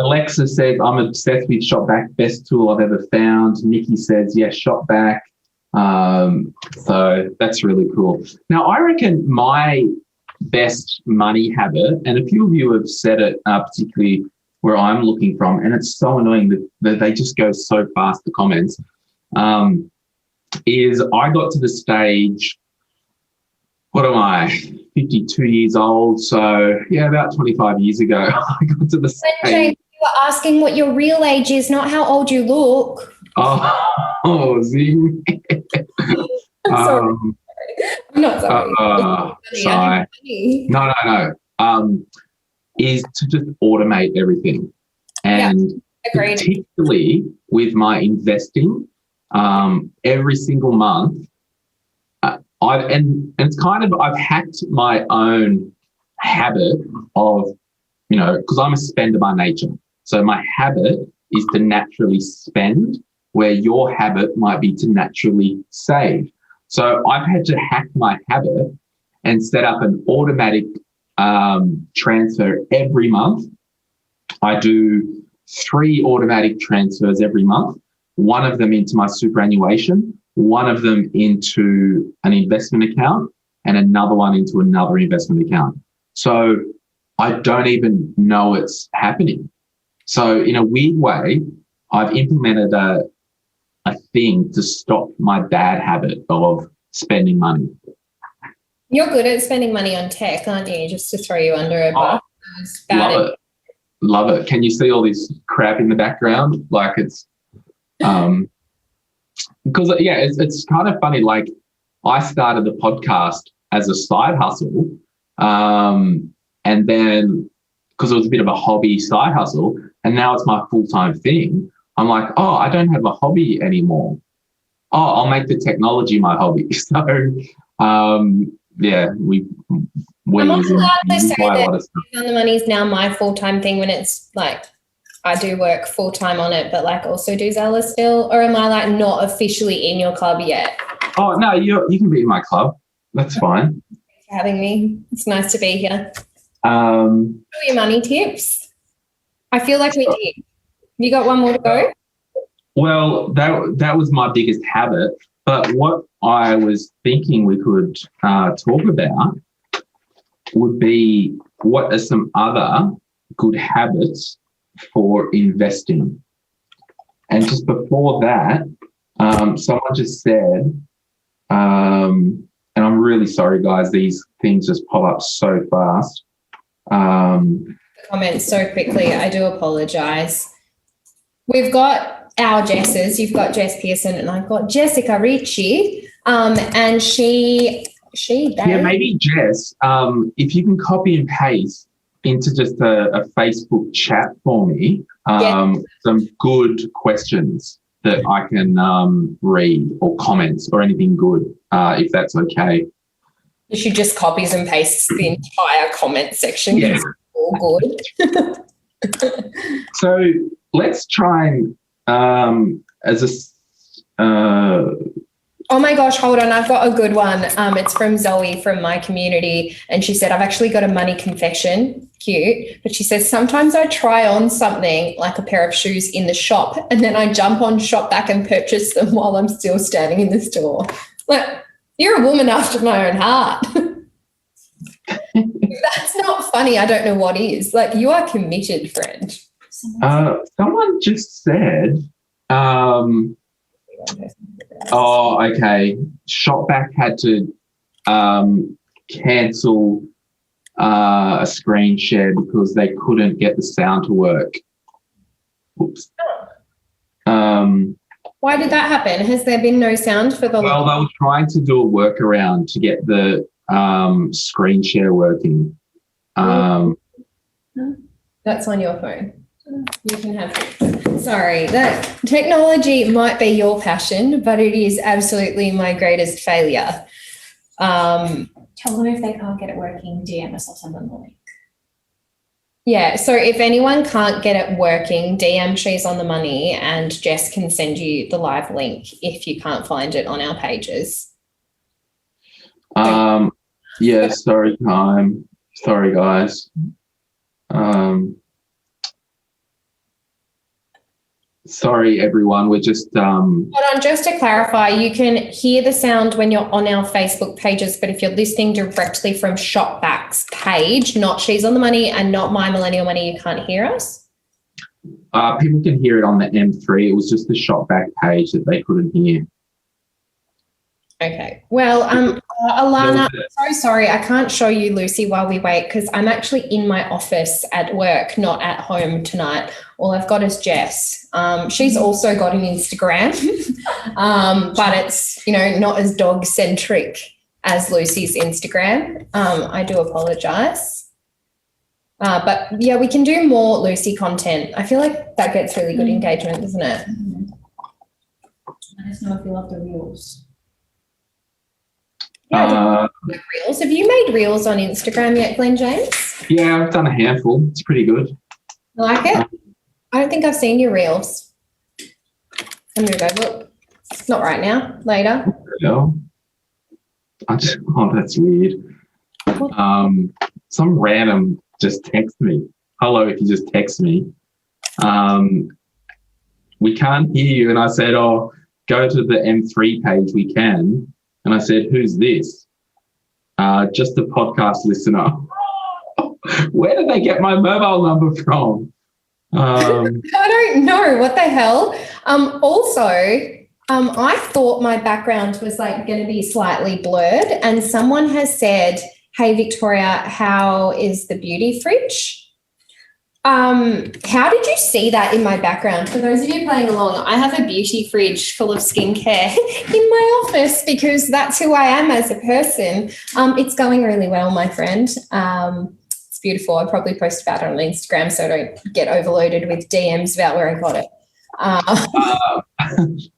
Alexa says, I'm obsessed with Shopback, best tool I've ever found. Nikki says, yes, Shopback. So that's really cool. Now, I reckon my best money habit, and a few of you have said it, particularly where I'm looking from, and it's so annoying that they just go so fast, the comments, is I got to the stage, what am I, 52 years old? So, yeah, about 25 years ago, I got to the stage. You were asking what your real age is, not how old you look. Oh, zing. I'm sorry. I'm not sorry. Sorry. No. Is to just automate everything. And particularly with my investing, every single month, I've hacked my own habit of, because I'm a spender by nature. So my habit is to naturally spend, where your habit might be to naturally save. So I've had to hack my habit and set up an automatic transfer every month. I do 3 automatic transfers every month, one of them into my superannuation, one of them into an investment account, and another one into another investment account. So I don't even know it's happening. So in a weird way, I've implemented a thing to stop my bad habit of spending money. You're good at spending money on tech, aren't you? Just to throw you under a bus. Love it. Can you see all this crap in the background? Like it's, because it's kind of funny. Like I started the podcast as a side hustle, and then because it was a bit of a hobby side hustle, and now it's my full-time thing. I'm like, oh, I don't have a hobby anymore. Oh, I'll make the technology my hobby. So, yeah, we Am I as in allowed to we say buy a that lot of stuff. on the money is now my full-time thing when it's like I do work full-time on it, but like also do Zella still? Or am I like not officially in your club yet? Oh, no, you can be in my club. That's fine. Thanks for having me. It's nice to be here. Um, What are your money tips? I feel like we did. You got one more to go? well, that was my biggest habit. But what I was thinking we could talk about would be what are some other good habits for investing. And just before that, someone just said, and I'm really sorry, guys, these things just pop up so fast. Comments so quickly. I do apologise. We've got our Jesses. You've got Jess Pearson and I've got Jessica Ricci. And they. Yeah, maybe Jess, if you can copy and paste into just a Facebook chat for me, some good questions that I can read or comments or anything good, if that's okay. She just copies and pastes the entire comment section. Yeah. All good. So let's try and oh my gosh, hold on. I've got a good one. It's from Zoe from my community. And she said, I've actually got a money confession. Cute. But she says, sometimes I try on something like a pair of shoes in the shop and then I jump on shop back and purchase them while I'm still standing in the store. Like, you're a woman after my own heart. If that's not funny, I don't know what is. Like, you are committed, friend. Someone just said, oh, okay, Shopback had to cancel a screen share because they couldn't get the sound to work. Oops. Why did that happen? Has there been no sound for the Well, they were trying to do a workaround to get the screen share working. That's on your phone. You can have it. Sorry, that technology might be your passion, but it is absolutely my greatest failure. Tell them if they can't get it working, DM us or send them the link. Yeah, so if anyone can't get it working, DM She's on the Money and Jess can send you the live link if you can't find it on our pages. Yeah, sorry, time. Sorry, guys. Sorry, everyone. We're just Hold on, just to clarify, you can hear the sound when you're on our Facebook pages, but if you're listening directly from Shopback's page, not She's on the Money and not My Millennial Money, you can't hear us? people can hear it on the M3. It was just the Shopback page that they couldn't hear. Okay. Well, Alana, I'm so sorry. I can't show you Lucy while we wait because I'm actually in my office at work, not at home tonight. All I've got is Jess. She's also got an Instagram, but it's, not as dog-centric as Lucy's Instagram. I do apologise. But, yeah, we can do more Lucy content. I feel like that gets really good engagement, doesn't it? Let us know if you love the reels. Yeah, reels. Have you made reels on Instagram yet, Glen James? Yeah, I've done a handful. It's pretty good. Like it? I don't think I've seen your reels. I'm going to go look. Not right now, later. Yeah. That's weird. Some random just text me. Hello, if you just text me. We can't hear you. And I said, go to the M3 page. We can. And I said, who's this? Just a podcast listener. Where did they get my mobile number from? I don't know. What the hell? I thought my background was going to be slightly blurred, and someone has said, hey, Victoria, how is the beauty fridge? How did you see that in my background? For those of you playing along, I have a beauty fridge full of skincare in my office because that's who I am as a person. It's going really well, my friend. It's beautiful. I'll probably post about it on Instagram so I don't get overloaded with DMs about where I got it.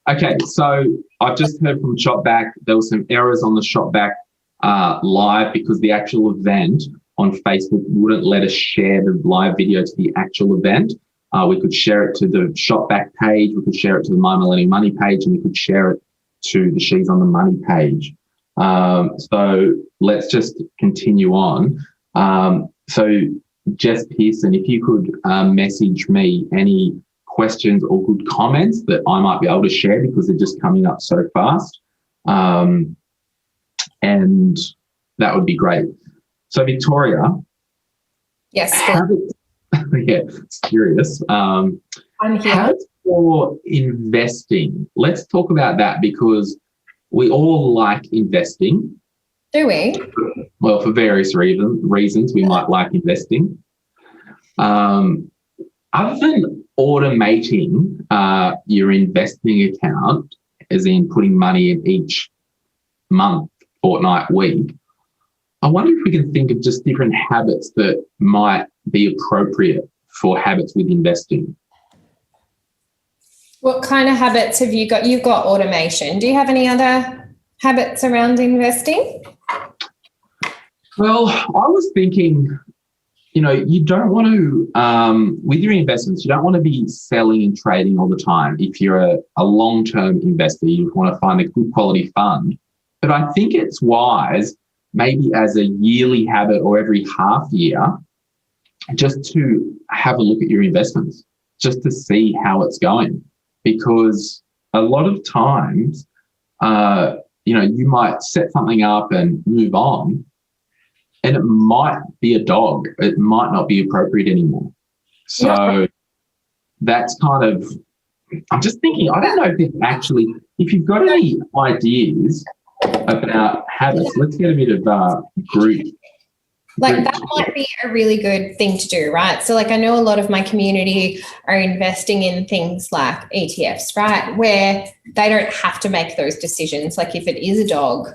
Okay, so I've just heard from Shopback. There were some errors on the Shopback live because the actual event on Facebook wouldn't let us share the live video to the actual event. We could share it to the Shopback page, we could share it to the My Millennial Money page, and we could share it to the She's on the Money page. So let's just continue on. So Jess Pearson, if you could message me any questions or good comments that I might be able to share because they're just coming up so fast. And that would be great. So Victoria. Yes. Yeah, it's curious. I'm here. Habits for investing. Let's talk about that because we all like investing. Do we? Well, for various reasons, we might like investing. Other than automating your investing account, as in putting money in each month, fortnight, week, I wonder if we can think of just different habits that might be appropriate for habits with investing. What kind of habits have you got? You've got automation. Do you have any other habits around investing? Well, I was thinking, you don't want to, with your investments, you don't want to be selling and trading all the time. If you're a long-term investor, you want to find a good quality fund. But I think it's wise, maybe as a yearly habit or every half year, just to have a look at your investments, just to see how it's going. Because a lot of times, you might set something up and move on, and it might be a dog. It might not be appropriate anymore. So that's kind of, I'm just thinking, I don't know if you've got any ideas about habits, let's get a bit of group. Like that might be a really good thing to do, right? So like I know a lot of my community are investing in things like ETFs, right? Where they don't have to make those decisions. Like if it is a dog,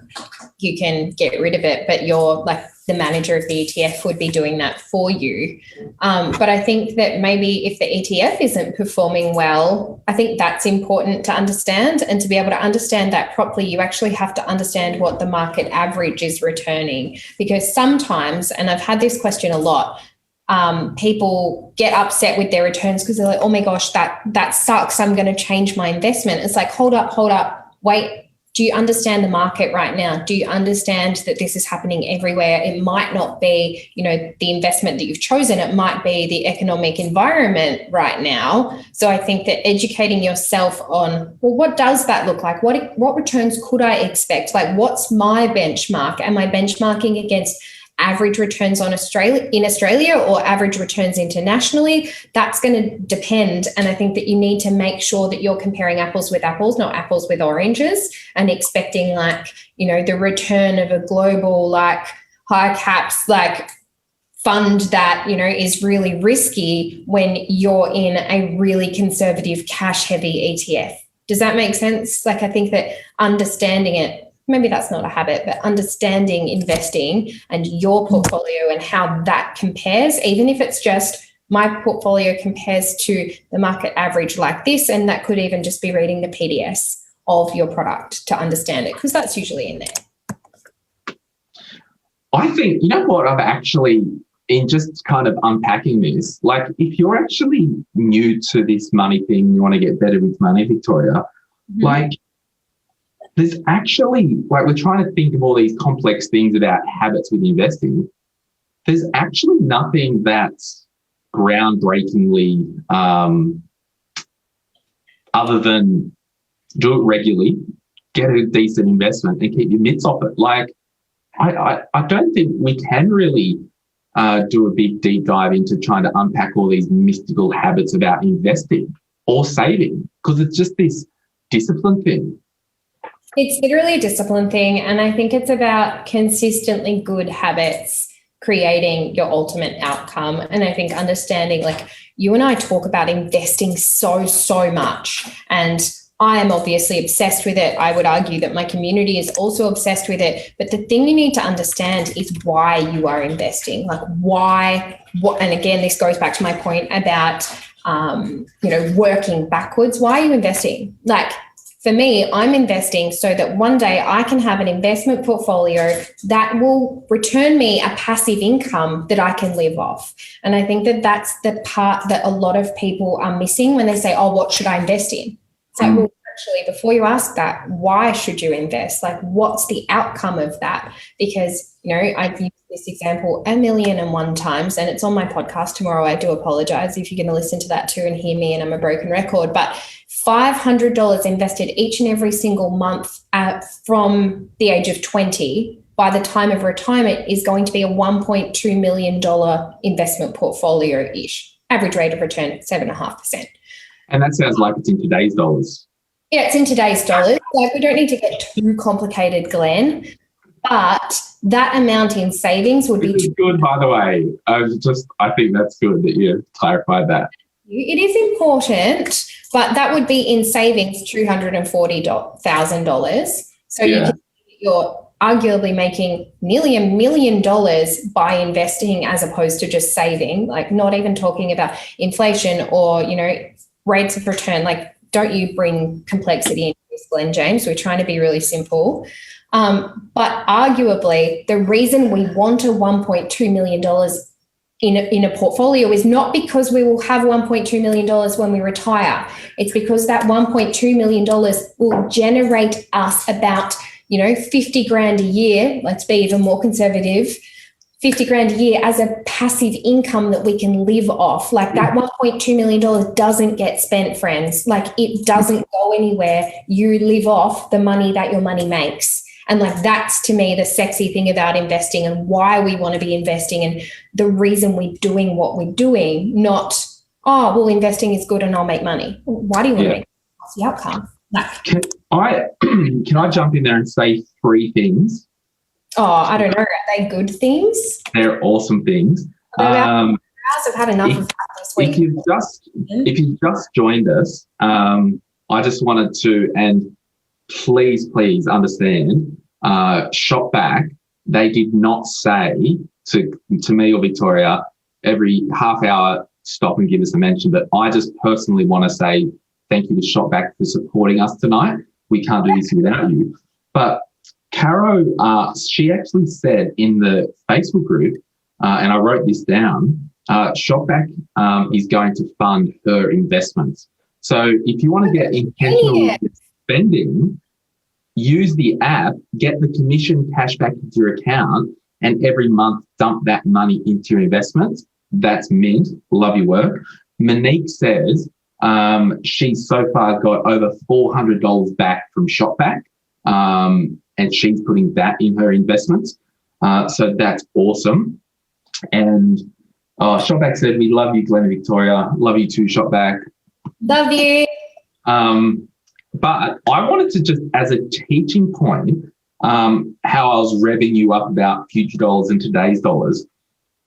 you can get rid of it, but you're like the manager of the ETF would be doing that for you. But I think that maybe if the ETF isn't performing well, I think that's important to understand. And to be able to understand that properly, you actually have to understand what the market average is returning. Because sometimes, and I've had this question a lot, people get upset with their returns because they're like, oh my gosh, that sucks. I'm going to change my investment. It's like, hold up, wait. Do you understand the market right now? Do you understand that this is happening everywhere? It might not be, the investment that you've chosen. It might be the economic environment right now. So I think that educating yourself on, well, what does that look like? What returns could I expect? Like, what's my benchmark? Am I benchmarking against average returns in Australia or average returns internationally? That's going to depend. And I think that you need to make sure that you're comparing apples with apples, not apples with oranges, and expecting the return of a global high caps fund that, is really risky when you're in a really conservative cash heavy ETF. Does that make sense? I think that understanding it, maybe that's not a habit, but understanding investing and your portfolio and how that compares, even if it's just my portfolio compares to the market average like this, and that could even just be reading the PDS of your product to understand it, because that's usually in there. I think, what I've actually, in just kind of unpacking this, if you're actually new to this money thing, you want to get better with money, Victoria, there's actually, we're trying to think of all these complex things about habits with investing. There's actually nothing that's groundbreakingly other than do it regularly, get a decent investment and keep your mitts off it. I don't think we can really do a big deep dive into trying to unpack all these mystical habits about investing or saving, because it's just this discipline thing. It's literally a discipline thing. And I think it's about consistently good habits creating your ultimate outcome. And I think understanding, you and I talk about investing so much. And I am obviously obsessed with it. I would argue that my community is also obsessed with it. But the thing you need to understand is why you are investing. And again, this goes back to my point about working backwards. Why are you investing? Like, for me, I'm investing so that one day I can have an investment portfolio that will return me a passive income that I can live off. And I think that that's the part that a lot of people are missing when they say, oh, what should I invest in? It's like, well, actually, before you ask that, why should you invest? Like, what's the outcome of that? Because, I've used this example 1,000,001 times, and it's on my podcast tomorrow. I do apologize if you're going to listen to that too and hear me and I'm a broken record, but $500 invested each and every single month from the age of 20 by the time of retirement is going to be a $1.2 million investment portfolio-ish. Average rate of return, 7.5%. And that sounds like it's in today's dollars. Yeah, it's in today's dollars. Like, we don't need to get too complicated, Glen, but that amount in savings would be good, by the way. I think that's good that you clarified that. It is important, but that would be in savings $240,000. So you're arguably making nearly $1 million by investing as opposed to just saving, like not even talking about inflation or, rates of return. Like, don't you bring complexity into this, Glen James. We're trying to be really simple. But arguably, the reason we want a $1.2 million in a portfolio is not because we will have $1.2 million when we retire. It's because that $1.2 million will generate us about, 50 grand a year. Let's be even more conservative. 50 grand a year as a passive income that we can live off. Like, that $1.2 million doesn't get spent, friends. Like, it doesn't go anywhere. You live off the money that your money makes. And like, that's to me the sexy thing about investing and why we want to be investing and the reason we're doing what we're doing, not, oh, well, investing is good and I'll make money. Why do you want to make money? What's the outcome? Like, can I jump in there and say 3 things? Oh, I don't know. Are they good things? They're awesome things. I've had enough of that this week. If you've just joined us, I just wanted to, and please understand, shop back. They did not say to me or Victoria every half hour stop and give us a mention, but I just personally want to say thank you to Shop Back for supporting us tonight. We can't do this without you. But Caro, she actually said in the Facebook group, and I wrote this down, Shopback is going to fund her investments. So if you want to get intentional with spending, use the app, get the commission cash back into your account, and every month dump that money into your investments. That's mint. Love your work. Monique says she's so far got over $400 back from Shopback. And she's putting that in her investments. So that's awesome. And Shopback said, we love you, Glen and Victoria. Love you too, Shopback. Love you. But I wanted to just, as a teaching point, how I was revving you up about future dollars and today's dollars.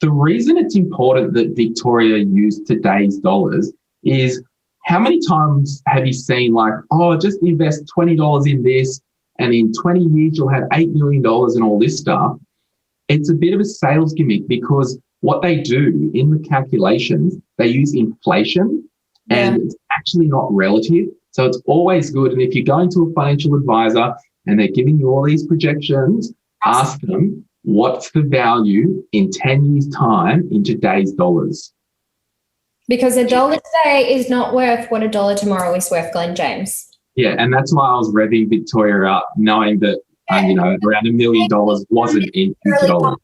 The reason it's important that Victoria used today's dollars is how many times have you seen like, oh, just invest $20 in this, and in 20 years, you'll have $8 million and all this stuff. It's a bit of a sales gimmick because what they do in the calculations, they use inflation and it's actually not relative. So it's always good. And if you're going to a financial advisor and they're giving you all these projections, ask them, what's the value in 10 years' time in today's dollars? Because $1 today is not worth what $1 tomorrow is worth, Glen James. Yeah, and that's why I was revving Victoria up, knowing that, around $1 million wasn't in $50.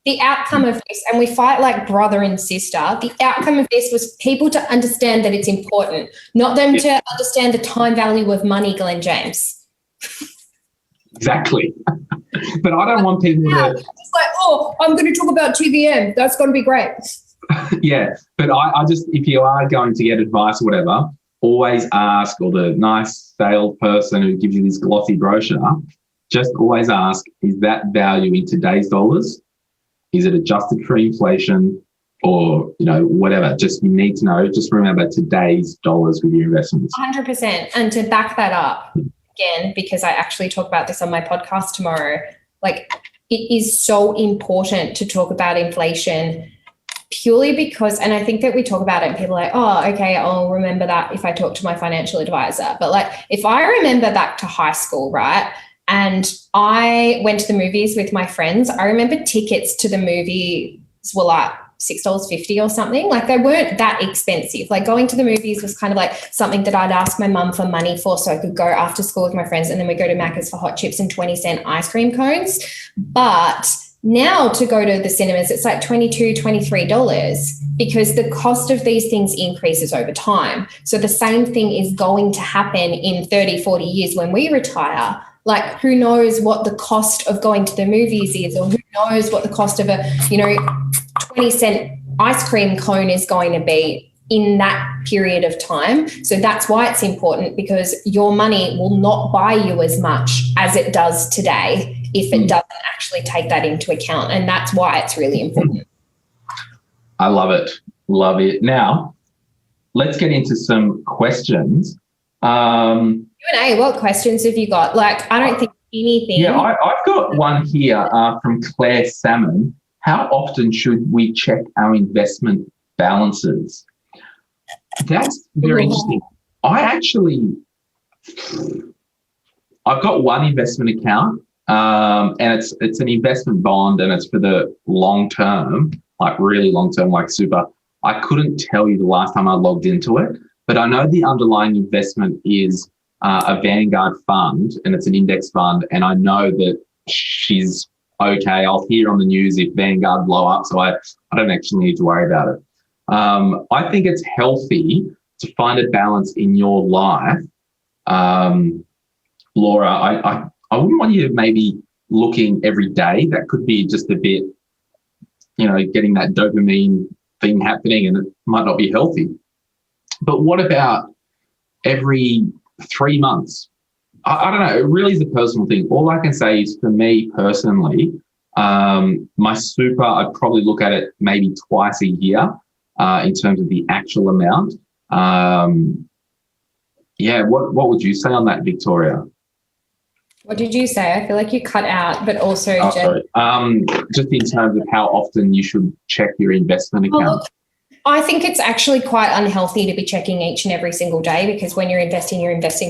The outcome of this, and we fight like brother and sister, the outcome of this was people to understand that it's important, not them to understand the time value of money, Glen James. Exactly. But I don't want people to... It's like, oh, I'm going to talk about TVM. That's going to be great. Yeah, but I just, if you are going to get advice or whatever, always ask, or the nice salesperson who gives you this glossy brochure, just always ask, is that value in today's dollars? Is it adjusted for inflation or, whatever? Just you need to know, just remember today's dollars with your investments. 100%. And to back that up, again, because I actually talk about this on my podcast tomorrow, like it is so important to talk about inflation purely because, and I think that we talk about it and people are like, oh, okay, I'll remember that if I talk to my financial advisor. But like, if I remember back to high school, right, and I went to the movies with my friends, I remember tickets to the movies were like $6.50 or something. Like, they weren't that expensive. Like, going to the movies was kind of like something that I'd ask my mum for money for so I could go after school with my friends, and then we go to Macca's for hot chips and 20-cent ice cream cones. But now to go to the cinemas, it's like $22, $23 because the cost of these things increases over time. So the same thing is going to happen in 30, 40 years when we retire. Like, who knows what the cost of going to the movies is, or who knows what the cost of a, 20-cent ice cream cone is going to be in that period of time. So that's why it's important, because your money will not buy you as much as it does today if it doesn't actually take that into account. And that's why it's really important. I love it. Love it. Now, let's get into some questions. Q&A, what questions have you got? Like, I don't think anything. Yeah, I've got one here from Claire Salmon. How often should we check our investment balances? That's very interesting. I've got one investment account, and it's an investment bond, and it's for the long term, like really long term, like super. I couldn't tell you the last time I logged into it, but I know the underlying investment is a Vanguard fund, and it's an index fund, and I know that she's okay. I'll hear on the news if Vanguard blow up, so I don't actually need to worry about it. I think it's healthy to find a balance in your life. Laura, I wouldn't want you maybe looking every day. That could be just a bit, getting that dopamine thing happening, and it might not be healthy. But what about every 3 months? I don't know. It really is a personal thing. All I can say is, for me personally, my super, I'd probably look at it maybe twice a year in terms of the actual amount. What would you say on that, Victoria? What did you say? I feel like you cut out, but also sorry. Just in terms of how often you should check your investment account. I think it's actually quite unhealthy to be checking each and every single day, because when you're investing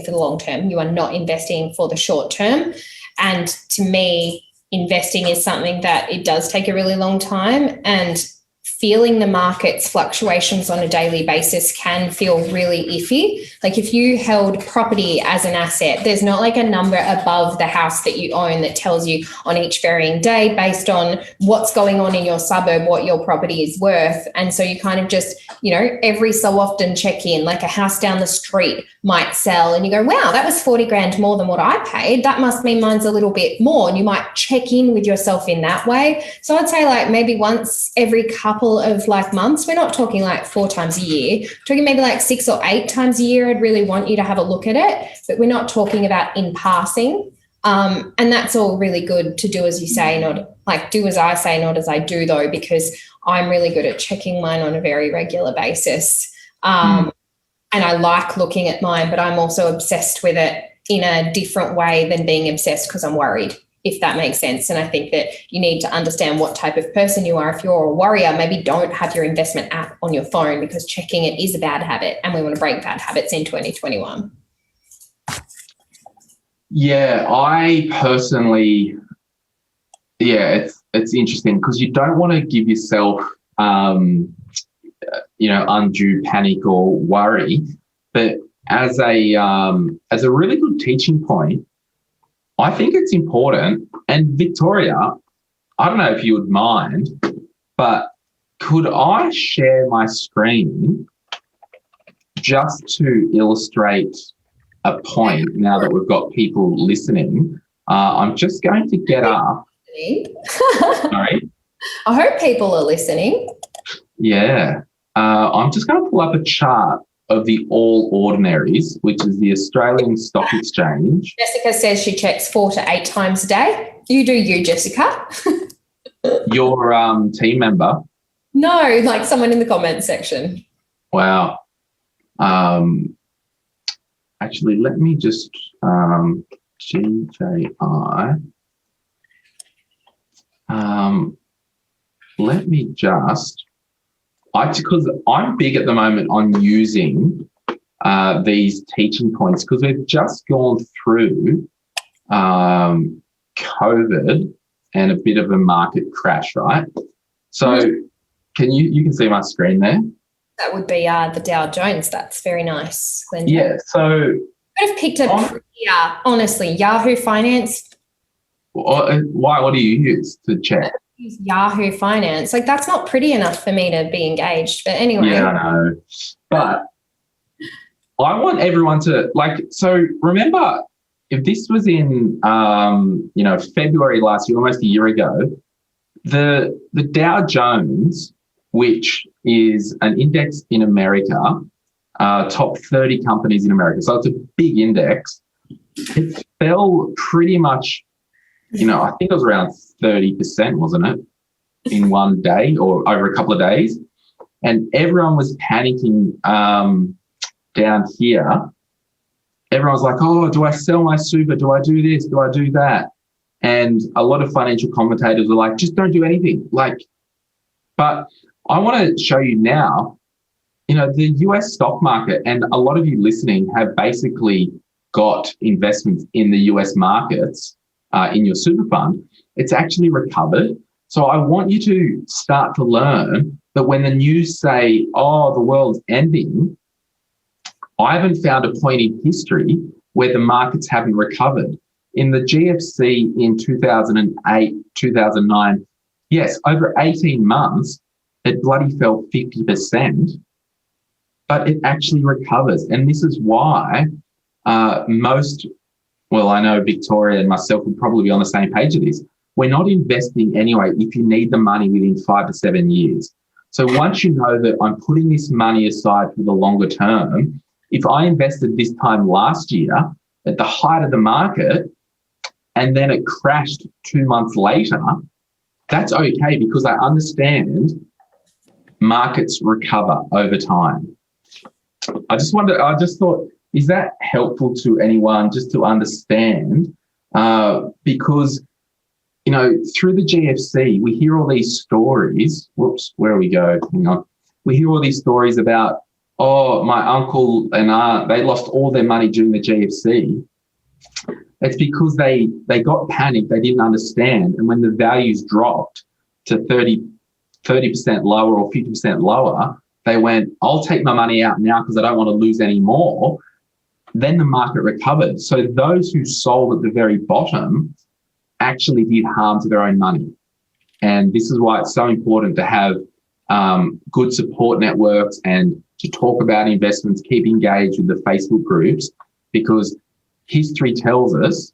for the long term. You are not investing for the short term. And to me, investing is something that it does take a really long time, and feeling the market's fluctuations on a daily basis can feel really iffy. Like, if you held property as an asset, there's not like a number above the house that you own that tells you on each varying day based on what's going on in your suburb, what your property is worth. And so you kind of just, every so often check in. Like, a house down the street might sell and you go, wow, that was 40 grand more than what I paid. That must mean mine's a little bit more. And you might check in with yourself in that way. So I'd say like maybe once every couple of like months. We're not talking like 4 times a year. We're talking maybe like 6 or 8 times a year. I'd really want you to have a look at it, but we're not talking about in passing. And that's all really good to do as you say, not like do as I say, not as I do though, because I'm really good at checking mine on a very regular basis. And I like looking at mine, but I'm also obsessed with it in a different way than being obsessed because I'm worried, if that makes sense. And I think that you need to understand what type of person you are. If you're a worrier, maybe don't have your investment app on your phone, because checking it is a bad habit, and we want to break bad habits in 2021. Yeah, I personally, it's interesting because you don't want to give yourself, undue panic or worry. But as a really good teaching point, I think it's important. And Victoria, I don't know if you would mind, but could I share my screen just to illustrate a point now that we've got people listening? I'm just going to get up. Sorry? I hope people are listening. Yeah. I'm just going to pull up a chart of the All Ordinaries, which is the Australian Stock Exchange. Jessica says she checks 4 to 8 times a day. You do you, Jessica. Your team member? No, like someone in the comments section. Wow. Actually, let me just GJI. Let me just because I'm big at the moment on using these teaching points because we've just gone through COVID and a bit of a market crash, right? So you can see my screen there? That would be the Dow Jones. That's very nice, Glen. Yeah, so... I'd have picked a prettier, honestly, Yahoo Finance. Why? What do you use to check? Use Yahoo Finance. Like, that's not pretty enough for me to be engaged. But anyway. Yeah, I know. But I want everyone to, so remember, if this was in, February last year, almost a year ago, the Dow Jones, which is an index in America, top 30 companies in America, so it's a big index, it fell pretty much, I think it was around 30%, wasn't it, in one day or over a couple of days? And everyone was panicking down here. Everyone was like, oh, do I sell my super? Do I do this? Do I do that? And a lot of financial commentators were like, just don't do anything. But I want to show you now, the US stock market, and a lot of you listening have basically got investments in the US markets in your super fund. It's actually recovered. So I want you to start to learn that when the news say, oh, the world's ending, I haven't found a point in history where the markets haven't recovered. In the GFC in 2008, 2009, yes, over 18 months, it bloody fell 50%, but it actually recovers. And this is why I know Victoria and myself would probably be on the same page of this. We're not investing anyway if you need the money within 5 to 7 years. So once you know that I'm putting this money aside for the longer term, if I invested this time last year at the height of the market and then it crashed 2 months later, that's okay because I understand markets recover over time. I just thought, is that helpful to anyone just to understand? Because, through the GFC, we hear all these stories. Whoops, where we go? Hang on. We hear all these stories about, oh, my uncle and aunt, they lost all their money during the GFC. It's because they got panicked, they didn't understand. And when the values dropped to 30% lower or 50% lower, they went, I'll take my money out now because I don't want to lose any more. Then the market recovered. So those who sold at the very bottom actually did harm to their own money. And this is why it's so important to have good support networks and to talk about investments, keep engaged with the Facebook groups, because history tells us,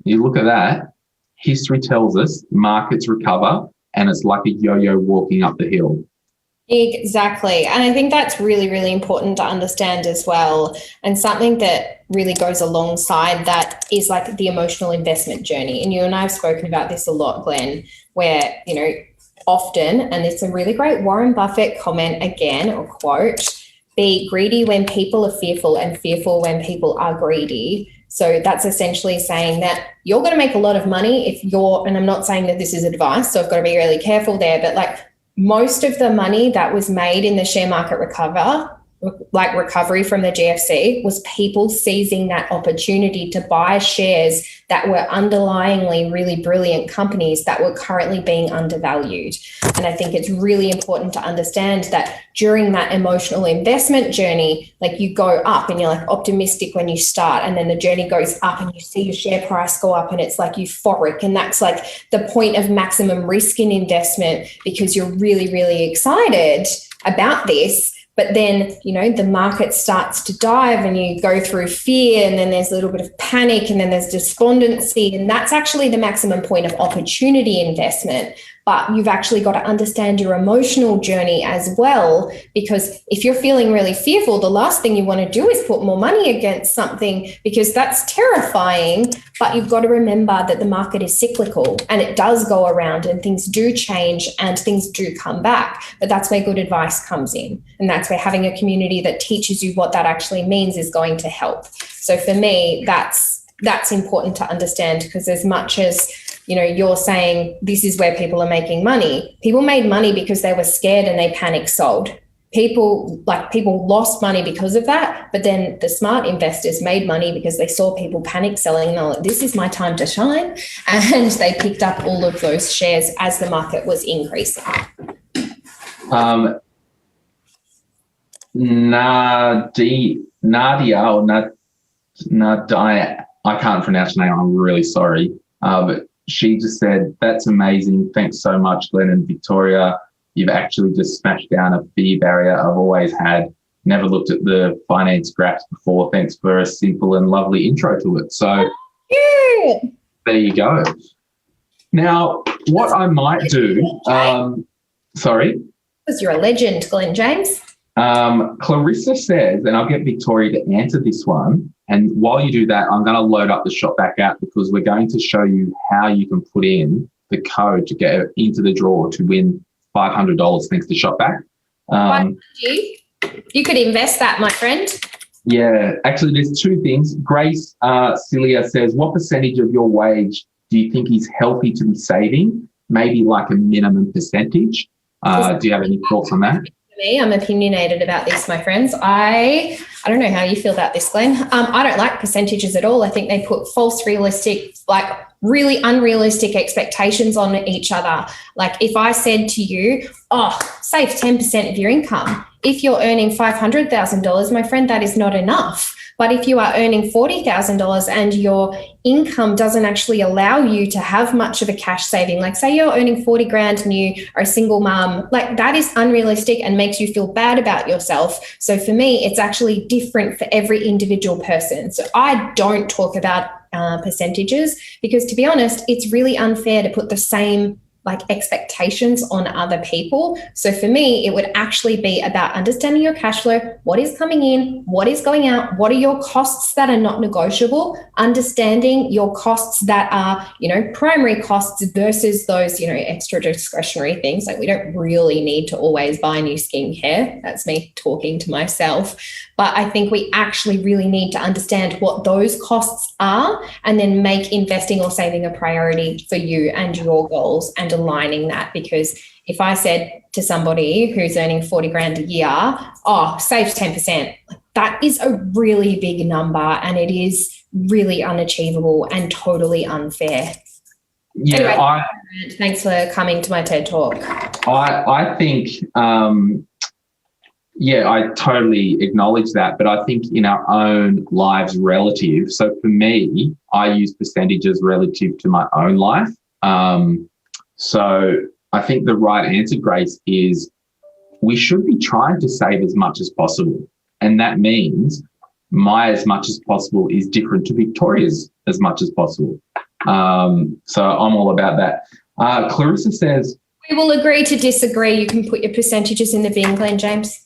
you look at that, history tells us markets recover and it's like a yo-yo walking up the hill. Exactly. And I think that's really, really important to understand as well. And something that really goes alongside that is like the emotional investment journey. And you and I have spoken about this a lot, Glen, where, often, and it's a really great Warren Buffett comment again, or quote, be greedy when people are fearful and fearful when people are greedy. So that's essentially saying that you're going to make a lot of money if you're, and I'm not saying that this is advice, so I've got to be really careful there, but most of the money that was made in the share market recovery from the GFC was people seizing that opportunity to buy shares that were underlyingly really brilliant companies that were currently being undervalued. And I think it's really important to understand that during that emotional investment journey, you go up and you're optimistic when you start, and then the journey goes up and you see your share price go up and it's euphoric. And that's the point of maximum risk in investment because you're really, really excited about this. But then, the market starts to dive and you go through fear, and then there's a little bit of panic, and then there's despondency. And that's actually the maximum point of opportunity investment. But you've actually got to understand your emotional journey as well, because if you're feeling really fearful, the last thing you want to do is put more money against something, because that's terrifying. But you've got to remember that the market is cyclical and it does go around and things do change and things do come back. But that's where good advice comes in. And that's where having a community that teaches you what that actually means is going to help. So for me, that's important to understand, because as much as, you're saying this is where people are making money. People made money because they were scared and they panic sold. People lost money because of that, but then the smart investors made money because they saw people panic selling and they're like, this is my time to shine. And they picked up all of those shares as the market was increasing. Nadia or Nadia, I can't pronounce her name, I'm really sorry. But she just said, that's amazing. Thanks so much, Glen and Victoria. You've actually just smashed down a fear barrier I've always had. Never looked at the finance graphs before. Thanks for a simple and lovely intro to it. So there you go. Now, what I might do, sorry? Because you're a legend, Glen James. Clarissa says, and I'll get Victoria to answer this one, and while you do that, I'm going to load up the Shopback app because we're going to show you how you can put in the code to get into the draw to win $500 thanks to Shopback. You could invest that, my friend. Yeah, actually, there's two things. Grace Celia says, what percentage of your wage do you think is healthy to be saving? Maybe like a minimum percentage. Do you have any thoughts on that? Me, I'm opinionated about this, my friends. I don't know how you feel about this, Glen. I don't like percentages at all. I think they put false, realistic, really unrealistic expectations on each other. Like if I said to you, save 10% of your income. If you're earning $500,000, my friend, that is not enough. But if you are earning $40,000 and your income doesn't actually allow you to have much of a cash saving, like say you're earning 40 grand and you are a single mum, like that is unrealistic and makes you feel bad about yourself. So for me, it's actually different for every individual person. So I don't talk about percentages because, to be honest, it's really unfair to put the same expectations on other people. So for me, it would actually be about understanding your cash flow, what is coming in, what is going out, what are your costs that are not negotiable, understanding your costs that are, primary costs versus those, extra discretionary things. Like we don't really need to always buy new skincare. That's me talking to myself. But I think we actually really need to understand what those costs are and then make investing or saving a priority for you and your goals and aligning that. Because if I said to somebody who's earning 40 grand a year, save 10%, that is a really big number and it is really unachievable and totally unfair. Yeah, anyway, thanks for coming to my TED Talk. I think... I totally acknowledge that, but I think in our own lives relative. So for me, I use percentages relative to my own life. So I think the right answer, Grace, is we should be trying to save as much as possible. And that means my as much as possible is different to Victoria's as much as possible. So I'm all about that. Clarissa says... We will agree to disagree. You can put your percentages in the bin, Glen James.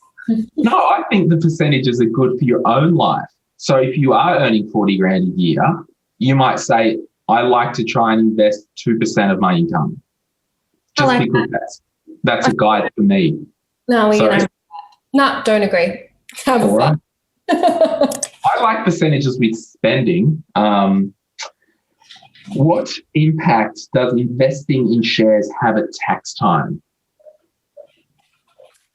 No, I think the percentages are good for your own life. So if you are earning 40 grand a year, you might say, I like to try and invest 2% of my income. Just because that's a guide for me. No, don't agree. All right. I like percentages with spending. What impact does investing in shares have at tax time?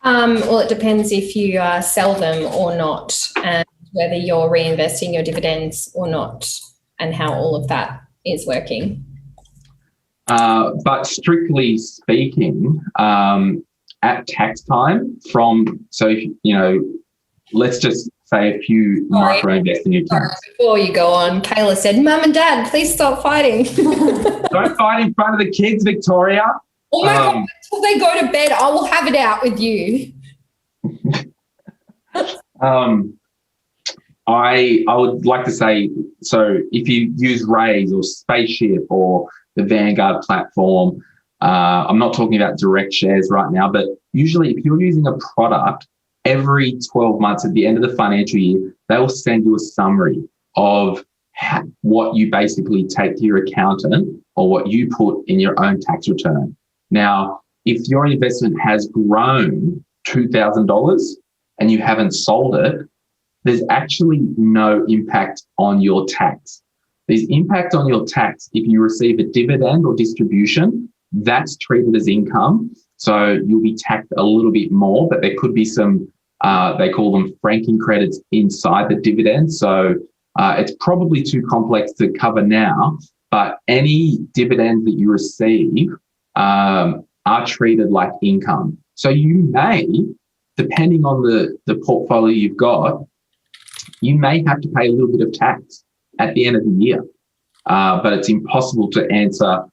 Well, it depends if you sell them or not, and whether you're reinvesting your dividends or not, and how all of that is working. But strictly speaking, at tax time, let's just say a few micro investing accounts. Before you go on, Kayla said, Mum and Dad, please stop fighting. Don't fight in front of the kids, Victoria. Oh my God, until they go to bed, I will have it out with you. I would like to say, so if you use Raise or Spaceship or the Vanguard platform, I'm not talking about direct shares right now, but usually if you're using a product, every 12 months at the end of the financial year, they will send you a summary of what you basically take to your accountant or what you put in your own tax return. Now, if your investment has grown $2,000 and you haven't sold it, there's actually no impact on your tax. There's impact on your tax if you receive a dividend or distribution. That's treated as income. So you'll be taxed a little bit more, but there could be some, they call them franking credits inside the dividend. So it's probably too complex to cover now, but any dividends that you receive are treated like income. So you may, depending on the portfolio you've got, you may have to pay a little bit of tax at the end of the year. But it's impossible to answer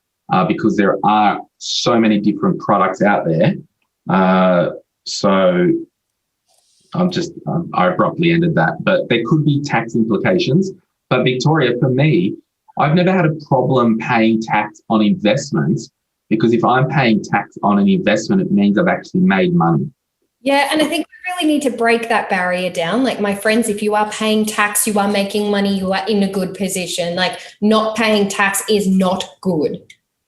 because there are so many different products out there. So I abruptly ended that. But there could be tax implications. But Victoria, for me, I've never had a problem paying tax on investments, because if I'm paying tax on an investment, it means I've actually made money. Yeah, and I think we really need to break that barrier down. Like, my friends, if you are paying tax, you are making money, you are in a good position. Like, not paying tax is not good.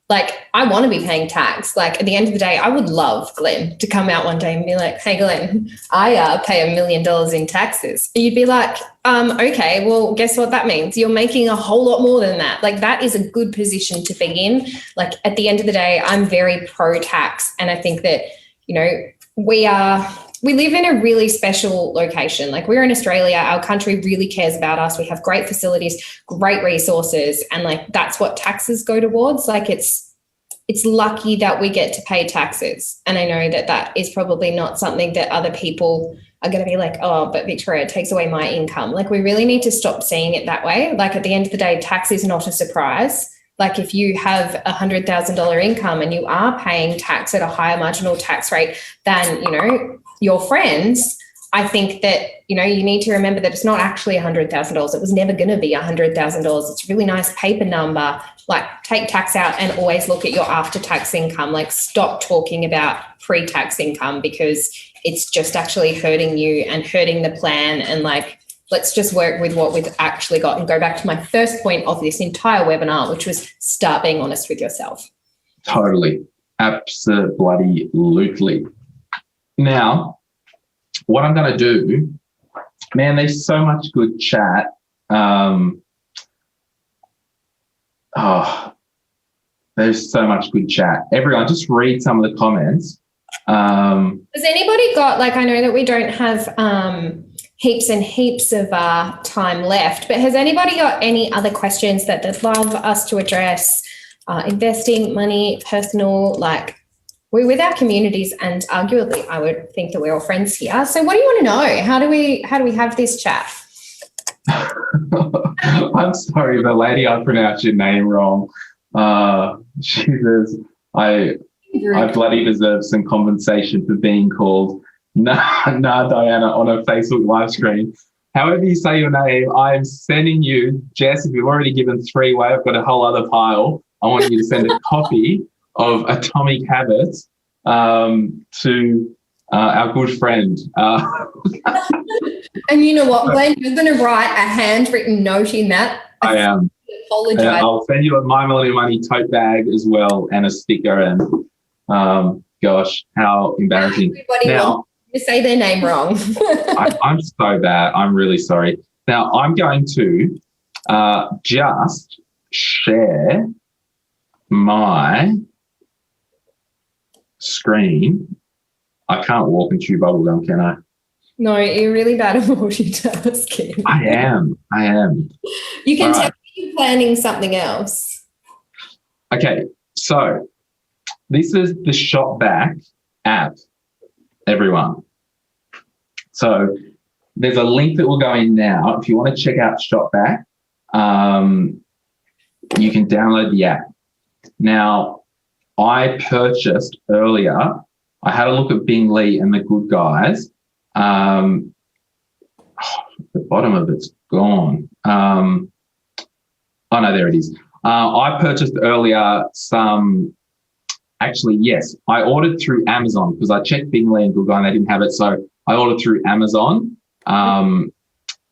Like, I want to be paying tax. Like, at the end of the day, I would love Glen to come out one day and be like, hey, Glen, I pay $1 million in taxes. And you'd be like, okay, well, guess what that means? You're making a whole lot more than that. Like, that is a good position to be in. Like, at the end of the day, I'm very pro-tax. And I think that, you know, we live in a really special location. Like, we're in Australia, our country really cares about us. We have great facilities, great resources, and like, that's what taxes go towards. Like, it's lucky that we get to pay taxes. And I know that that is probably not something that other people are going to be like, oh, but Victoria, it takes away my income. Like, we really need to stop seeing it that way. Like, at the end of the day, tax is not a surprise. Like, if you have $100,000 income and you are paying tax at a higher marginal tax rate than, you know, your friends, I think that, you know, you need to remember that it's not actually $100,000. It was never going to be $100,000. It's a really nice paper number. Like, take tax out and always look at your after-tax income. Like, stop talking about pre-tax income, because it's just actually hurting you and hurting the plan. And like, let's just work with what we've actually got and go back to my first point of this entire webinar, which was start being honest with yourself. Totally. Absolutely. Now, what I'm going to do, man, there's so much good chat. There's so much good chat. Everyone, just read some of the comments. Has anybody got, like, I know that we don't have heaps and heaps of time left, but has anybody got any other questions that they'd love us to address? Investing, money, personal, like, we're with our communities, and arguably I would think that we're all friends here. So what do you want to know? How do we have this chat? I'm sorry, the lady, I pronounced your name wrong. She says, I bloody deserve some compensation for being called Diana on a Facebook live stream. However you say your name, I'm sending you, Jess, if you've already given 3 away, I've got a whole other pile. I want you to send a copy of Atomic Habits to our good friend. And you know what, Glen, you're going to write a handwritten note in that. I am. Apologize. I'll send you a My Millennial Money tote bag as well, and a sticker. And gosh, how embarrassing. Everybody wants to say their name wrong. I'm so bad. I'm really sorry. Now, I'm going to just share my screen. I can't walk and chew bubblegum, can I? No, you're really bad at multitasking. I am. You can tell you're planning something else. Okay, so this is the Shopback app, everyone. So there's a link that will go in now. If you want to check out Shopback, you can download the app. Now, I purchased earlier, I had a look at Bing Lee and the Good Guys. The bottom of it's gone. Oh, no, there it is. I purchased earlier yes, I ordered through Amazon because I checked Bing Lee and Good Guy and they didn't have it. So I ordered through Amazon. And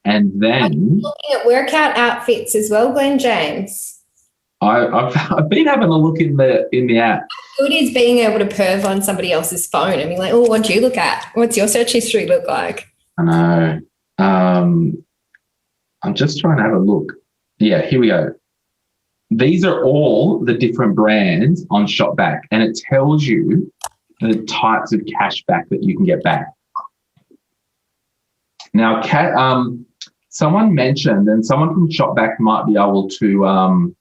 then... I'm looking at workout outfits as well, Glen James. I've been having a look in the app. How good is being able to perv on somebody else's phone and be like, oh, what'd you look at? What's your search history look like? I know. I'm just trying to have a look. Yeah, here we go. these are all the different brands on Shopback, and it tells you the types of cash back that you can get back. Now, someone mentioned, and someone from Shopback might be able to,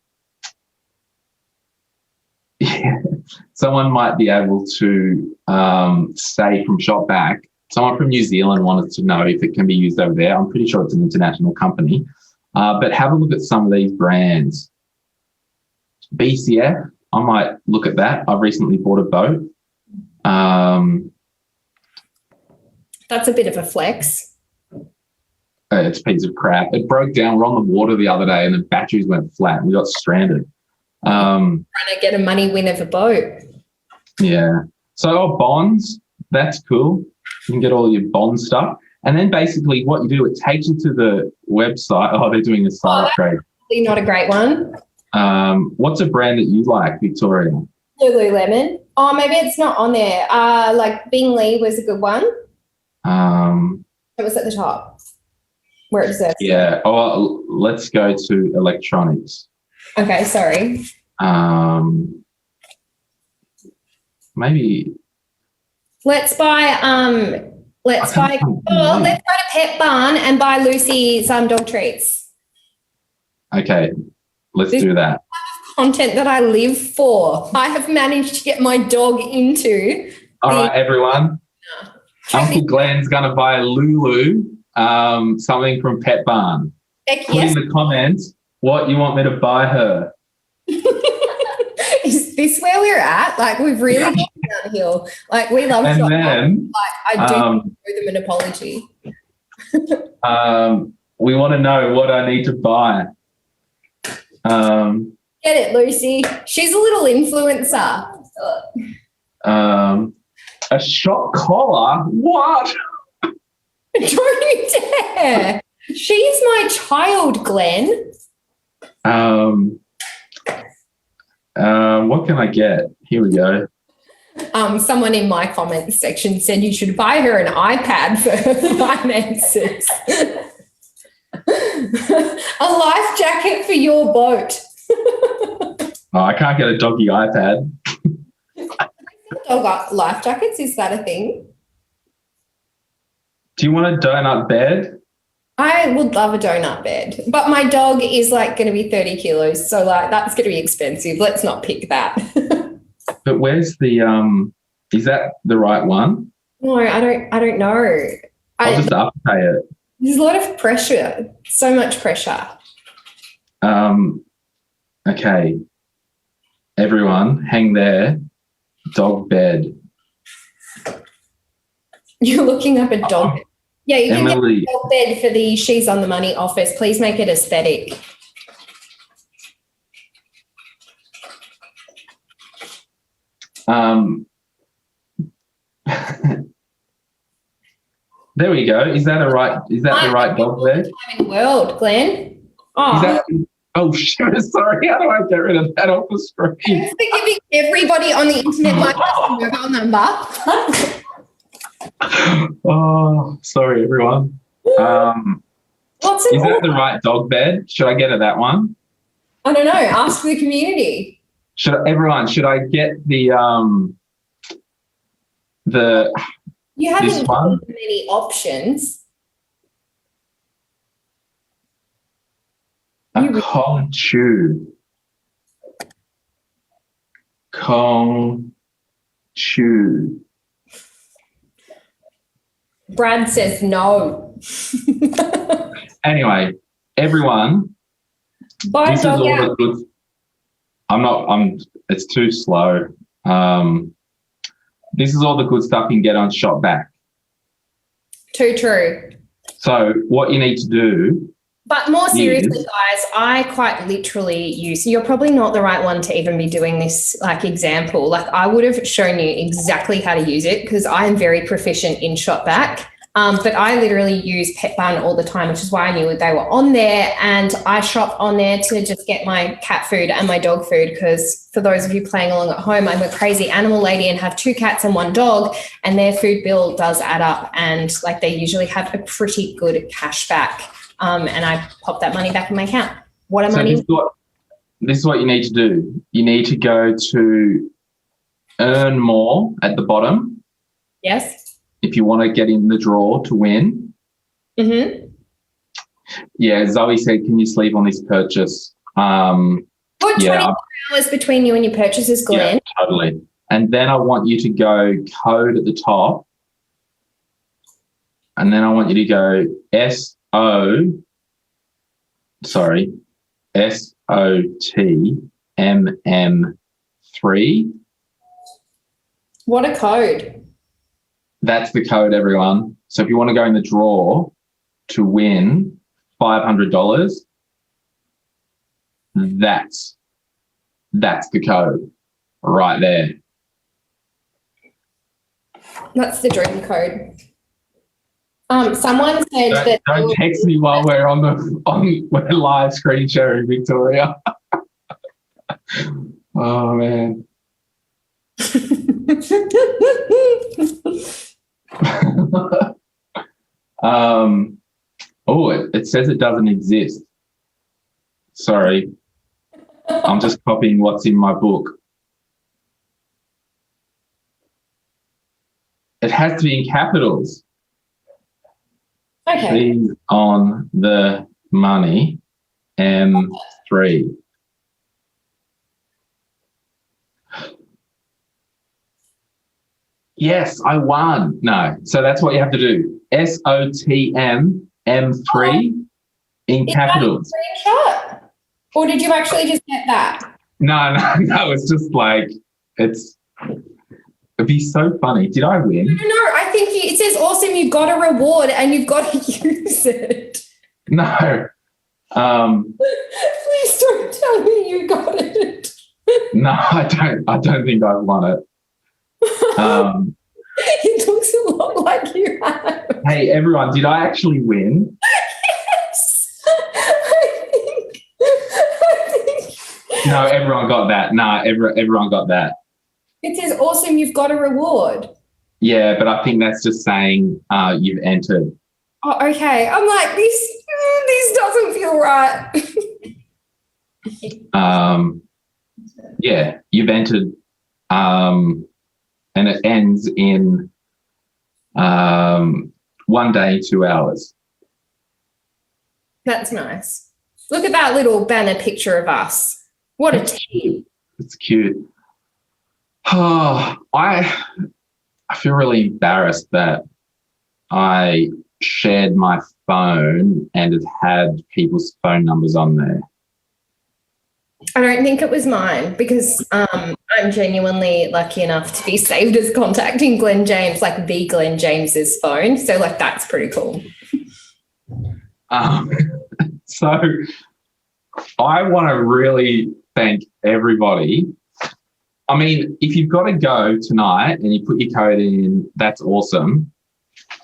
someone might be able to say from Shopback, someone from New Zealand wanted to know if it can be used over there. I'm pretty sure it's an international company, but have a look at some of these brands. BCF, I might look at that. I've recently bought a boat. That's a bit of a flex. It's a piece of crap. It broke down. We're on the water the other day and the batteries went flat and we got stranded. Trying to get a money win of a boat. Yeah. So bonds, that's cool. You can get all your bond stuff. And then basically what you do, it takes you to the website. Oh, they're doing a side trade. Probably not a great one. What's a brand that you like, Victoria? Lululemon. Oh, maybe it's not on there. Like Bing Lee was a good one. It was at the top where it deserves. Yeah. Oh, let's go to electronics. Okay, sorry. Maybe. Let's go to Pet Barn and buy Lucy some dog treats. Okay, let's do that. Content that I live for. I have managed to get my dog into. All right, everyone. Uncle Glen's going to buy Lulu something from Pet Barn. Heck Put yes. in the comments what you want me to buy her. Is this where we're at? Like, we've really gone downhill. Like, we love And shopping. then Like, I do owe them an apology. we want to know what I need to buy. Get it, Lucy. She's a little influencer. A shock collar? What? Don't you dare. She's my child, Glen. What can I get? Here we go. Someone in my comments section said you should buy her an iPad for her finances. A life jacket for your boat. Oh, I can't get a doggy iPad. Dog life jackets, is that a thing? Do you want a donut bed? I would love a donut bed, but my dog is like going to be 30 kilos, so like that's going to be expensive. Let's not pick that. But where's the is that the right one? No, I don't know. I'll just update it. There's a lot of pressure, so much pressure. Okay. Everyone, hang there. Dog bed. You're looking up a dog. Yeah, you can Emily. get a dog bed for the She's on the Money office. Please make it aesthetic. There we go. Is that the right dog bed? Time in the world, Glen. Oh, shit. Sorry. How do I get rid of that off the screen? Thanks for giving everybody on the internet my mobile number. Oh, sorry, everyone. What's it Is that the called? right dog bed? Should I get her that one? I don't know. Ask the community. Should I get the You haven't This one? given many options. a Kong Chew? Kong Chew. Brad says no. Anyway, everyone, Buy a this is dog all out. the good. It's too slow. This is all the good stuff you can get on Shopback. Too true. So what you need to do. But more seriously, guys, I quite literally use, you're probably not the right one to even be doing this like example. Like I would have shown you exactly how to use it because I am very proficient in Shopback. But I literally use Pet Barn all the time, which is why I knew they were on there. And I shop on there to just get my cat food and my dog food because for those of you playing along at home, I'm a crazy animal lady and have 2 cats and 1 dog and their food bill does add up and like they usually have a pretty good cash back. And I pop that money back in my account. What am I? this is what you need to do. You need to go to earn more at the bottom Yes. if you want to get in the draw to win. Mm-hmm. Yeah, Zoe said, can you sleep on this purchase? Put 24 hours between you and your purchases, Glen. Yeah, totally. And then I want you to go code at the top. And then I want you to go SOTMM3. What a code. That's the code, everyone. So if you want to go in the draw to win $500, that's the code right there. That's the dream code. Someone said that. Don't text me while we're we're live screen sharing, Victoria. Oh man. It says it doesn't exist. Sorry. I'm just copying what's in my book. It has to be in capitals. Okay. Please on the money, M3. Yes, I won. No, so that's what you have to do. SOTM M3 in capitals. Screenshot? Or did you actually just get that? No, it's just like, it'd be so funny. Did I win? No, I think it says awesome, you got a reward and you've got to use it. No. Please don't tell me you got it. No, I don't think I've won it. It looks a lot like you have. Hey, everyone, did I actually win? Yes. I think. No, everyone got that. No, everyone got that. It says awesome, you've got a reward. Yeah, but I think that's just saying you've entered. Oh, okay. I'm like, this doesn't feel right. Yeah, you've entered, and it ends in 1 day, 2 hours. That's nice. Look at that little banner picture of us. What a team. It's cute. Oh, I feel really embarrassed that I shared my phone and it had people's phone numbers on there. I don't think it was mine because I'm genuinely lucky enough to be saved as contacting Glen James, like the Glen James's phone. So like that's pretty cool. So I want to really thank everybody. I mean, if you've got to go tonight and you put your code in, that's awesome.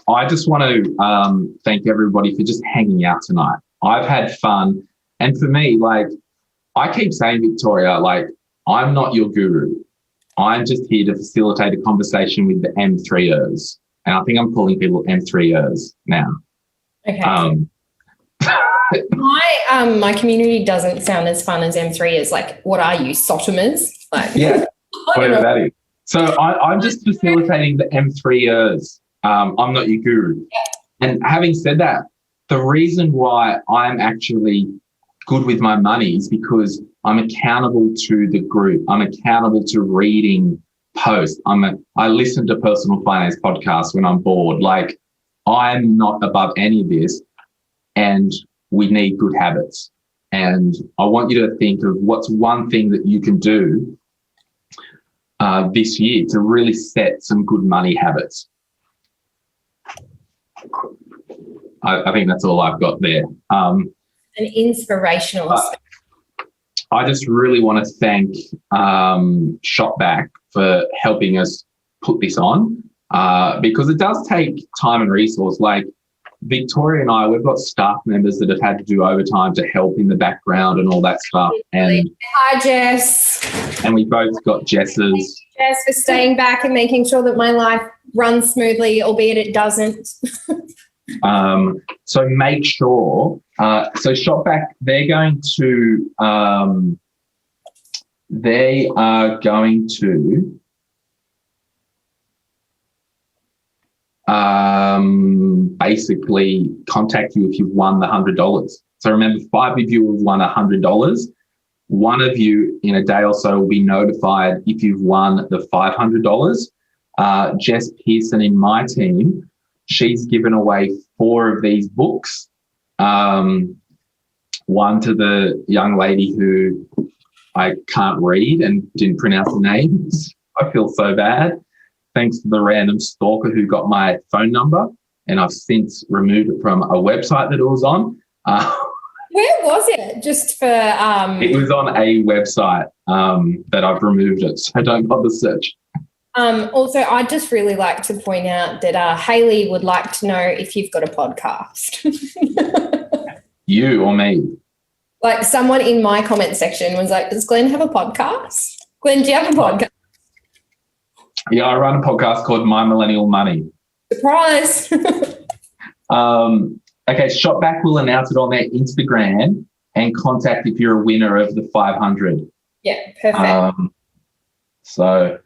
I just want to thank everybody for just hanging out tonight. I've had fun. And for me, like, I keep saying, Victoria, like, I'm not your guru. I'm just here to facilitate a conversation with the M3ers. And I think I'm calling people M3ers now. Okay. My community doesn't sound as fun as M3ers. Like, what are you, sodomers? Like, yeah, whatever that is. So I'm just facilitating the M3ers. I'm not your guru. And having said that, the reason why I'm actually good with my money is because I'm accountable to the group. I'm accountable to reading posts. I listen to personal finance podcasts when I'm bored. Like, I'm not above any of this, and we need good habits. And I want you to think of what's one thing that you can do this year to really set some good money habits. I think that's all I've got there. an inspirational. I just really want to thank Shopback for helping us put this on because it does take time and resource. Like Victoria and I, we've got staff members that have had to do overtime to help in the background and all that stuff. And hi, Jess. And we both got Jess's. Thank you, Jess, for staying back and making sure that my life runs smoothly, albeit it doesn't. So make sure, so Shopback, they're going to they are going to basically contact you if you've won the $100. So remember, 5 of you have won $100. One of you in a day or so will be notified if you've won the $500. Jess Pearson in my team, she's given away 4 of these books. One to the young lady who I can't read and didn't pronounce the names. I feel so bad. Thanks to the random stalker who got my phone number, and I've since removed it from a website that it was on. Where was it? Just for It was on a website that I've removed it, so don't bother search. Also, I'd just really like to point out that Hayley would like to know if you've got a podcast. You or me? Like someone in my comment section was like, does Glen have a podcast? Glen, do you have a podcast? Yeah, I run a podcast called My Millennial Money. Surprise. Okay, Shopback will announce it on their Instagram and contact if you're a winner of the 500. Yeah, perfect. So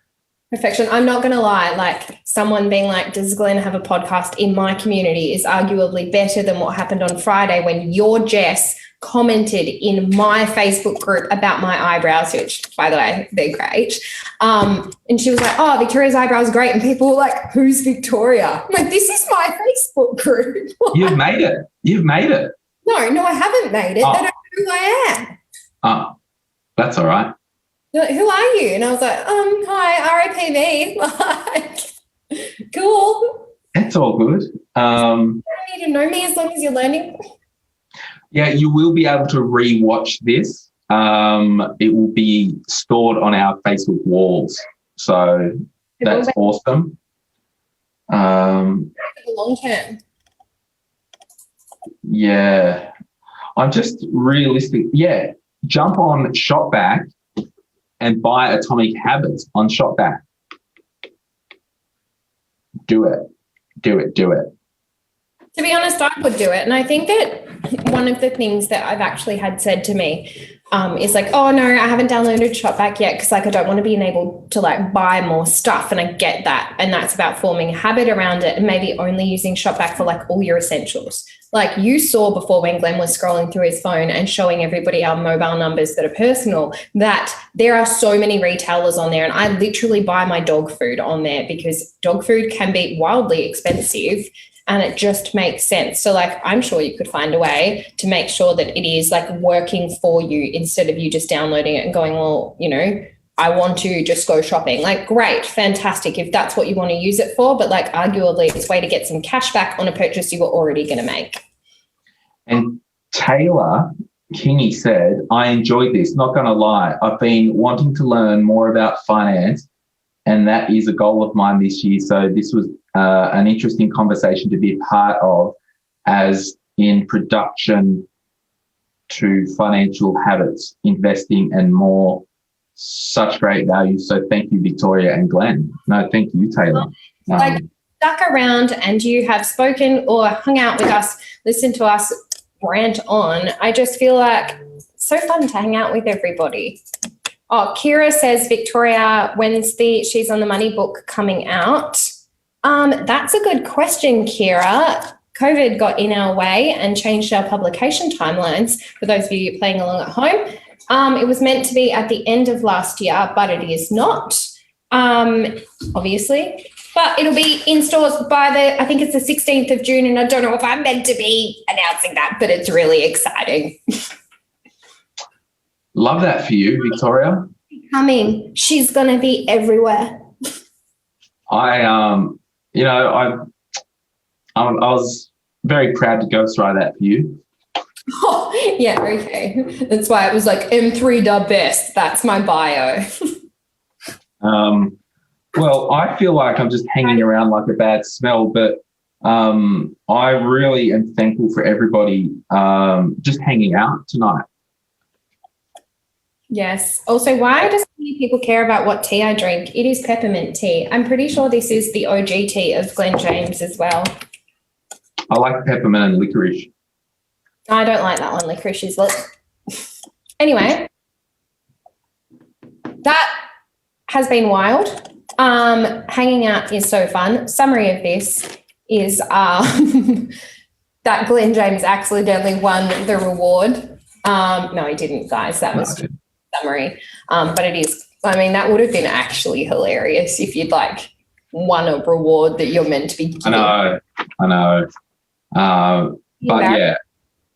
Perfection. I'm not going to lie, like someone being like, does Glen have a podcast in my community is arguably better than what happened on Friday when your Jess commented in my Facebook group about my eyebrows, which, by the way, they're great. And she was like, oh, Victoria's eyebrows are great. And people were like, who's Victoria? I'm like, this is my Facebook group. you've made it. You've made it. No, I haven't made it. Oh. They don't know who I am. Oh, that's all right. They're like, who are you? And I was like, hi, RIP me. Like, cool. It's all good. You don't need to know me as long as you're learning. Yeah, you will be able to re-watch this. It will be stored on our Facebook walls. So that's awesome. Long term. Yeah. I'm just realistic. Yeah, jump on Shopback and buy Atomic Habits on Shopback. Do it. To be honest, I would do it. And I think that one of the things that I've actually had said to me is like, oh, no, I haven't downloaded Shopback yet because, like, I don't want to be enabled to, like, buy more stuff. And I get that. And that's about forming a habit around it and maybe only using Shopback for, like, all your essentials. Like you saw before when Glen was scrolling through his phone and showing everybody our mobile numbers that are personal, that there are so many retailers on there. And I literally buy my dog food on there because dog food can be wildly expensive. And it just makes sense. So, like, I'm sure you could find a way to make sure that it is, like, working for you instead of you just downloading it and going, well, you know, I want to just go shopping. Like, great, fantastic, if that's what you want to use it for. But, like, arguably it's a way to get some cash back on a purchase you were already going to make. And Taylor Kingy said, I enjoyed this, not going to lie. I've been wanting to learn more about finance, and that is a goal of mine this year. So this was an interesting conversation to be a part of, as in production to financial habits, investing and more. Such great value. So thank you, Victoria and Glen. No, thank you, Taylor. Like, stuck around and you have spoken or hung out with us, listened to us rant on. I just feel like it's so fun to hang out with everybody. Oh, Kira says, Victoria, when's She's on the Money book coming out? That's a good question, Kira. COVID got in our way and changed our publication timelines for those of you playing along at home. It was meant to be at the end of last year, but it is not, obviously. But it'll be in stores by I think it's the 16th of June, and I don't know if I'm meant to be announcing that, but it's really exciting. Love that for you, Victoria. Coming. She's going to be everywhere. I was very proud to ghostwrite that for you. Oh, yeah, okay. That's why it was like M3 the best. That's my bio. Well, I feel like I'm just hanging around like a bad smell, but I really am thankful for everybody just hanging out tonight. Yes. Also, why does so many people care about what tea I drink? It is peppermint tea. I'm pretty sure this is the OG tea of Glen James as well. I like peppermint and licorice. I don't like that one. Licorice is Anyway. that has been wild. Hanging out is so fun. Summary of this is that Glen James accidentally won the reward. No, he didn't, guys. That was just a summary. But it is, I mean, that would have been actually hilarious if you'd like won a reward that you're meant to be giving. I know. But yeah,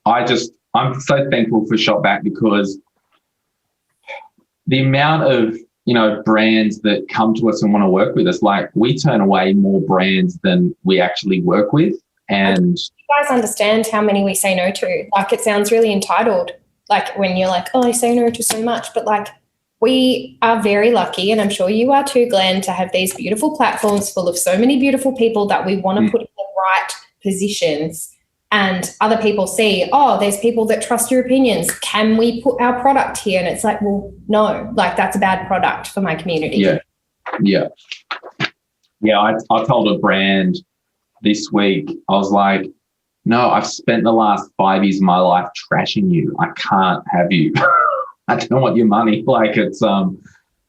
I'm so thankful for Shopback because the amount of, brands that come to us and want to work with us, like we turn away more brands than we actually work with. And you guys understand how many we say no to. Like, it sounds really entitled, like when you're like, oh, I say no to so much, but like we are very lucky, and I'm sure you are too, Glenn, to have these beautiful platforms full of so many beautiful people that we want to put in the right positions. And other people see, oh, there's people that trust your opinions. Can we put our product here? And it's like, well, no, like that's a bad product for my community. Yeah. I told a brand this week, I was like, no, I've spent the last 5 years of my life trashing you. I can't have you. I don't want your money. Like it's,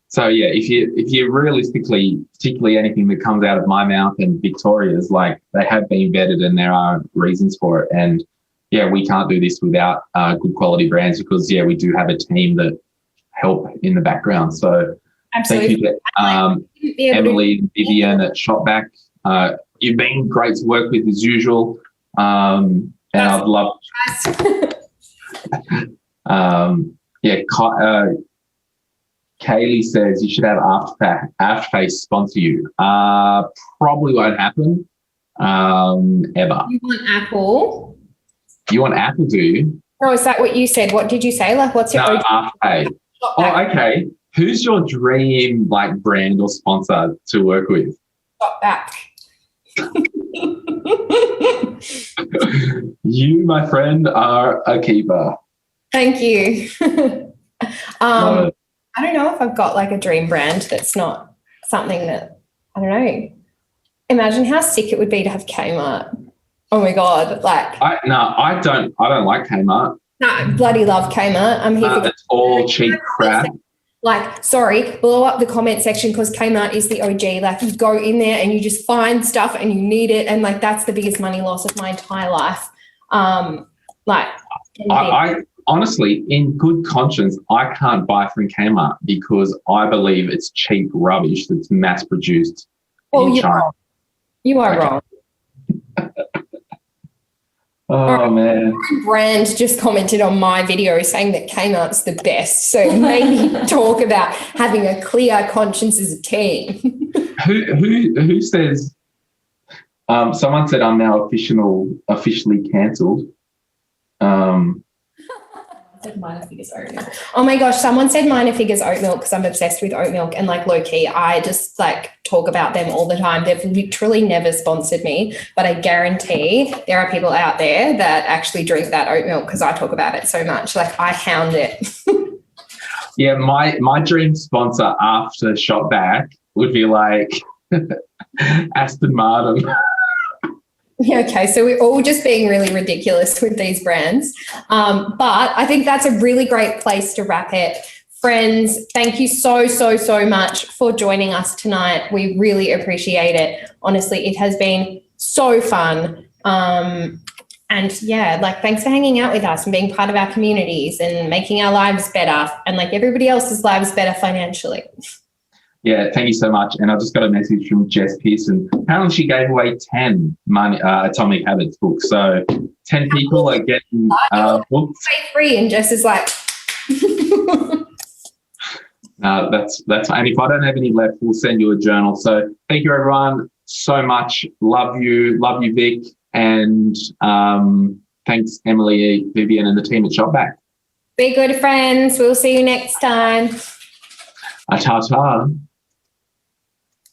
so yeah, if you realistically, particularly anything that comes out of my mouth and Victoria's, like they have been vetted and there are reasons for it. And yeah, we can't do this without good quality brands because we do have a team that help in the background. So absolutely. Thank you to Emily and Vivian at Shopback. You've been great to work with as usual. And I'd love, Kaylee says you should have Afterpay sponsor you. Probably won't happen ever. You want Apple? You want Apple, do you? No, is that what you said? What did you say? Like, what's your Afterpay? Oh, okay. Who's your dream like brand or sponsor to work with? Shopback. You, my friend, are a keeper. Thank you. I don't know if I've got like a dream brand that's not something that, I don't know. Imagine how sick it would be to have Kmart. Oh my God. Like I don't like Kmart. No, I bloody love Kmart. I'm here for it's all cheap crap. Like, sorry, blow up the comment section because Kmart is the OG. Like you go in there and you just find stuff and you need it. And like, that's the biggest money loss of my entire life. I honestly, in good conscience, I can't buy from Kmart because I believe it's cheap rubbish that's mass produced in China. Wrong. You are wrong. Oh, man. Brand just commented on my video saying that Kmart's the best. So maybe talk about having a clear conscience as a team. Who says? Someone said I'm now officially cancelled. Minor figures oat milk. Oh my gosh, someone said minor figures oat milk because I'm obsessed with oat milk and like low key, I just like talk about them all the time. They've literally never sponsored me, but I guarantee there are people out there that actually drink that oat milk because I talk about it so much. Like I hound it. Yeah, my dream sponsor after Shopback would be like Aston Martin. Yeah, okay, so we're all just being really ridiculous with these brands. But I think that's a really great place to wrap it. Friends, thank you so much for joining us tonight. We really appreciate it. Honestly, it has been so fun. And yeah, like thanks for hanging out with us and being part of our communities and making our lives better and like everybody else's lives better financially. Yeah, thank you so much. And I just got a message from Jess Pearson. Apparently she gave away 10 Atomic Habits books. So 10 people are getting books. Free, and Jess is like... No, that's and if I don't have any left, we'll send you a journal. So thank you, everyone, so much. Love you, Vic. And thanks, Emily, Vivian, and the team at Shopback. Be good, friends. We'll see you next time. Ta-ta.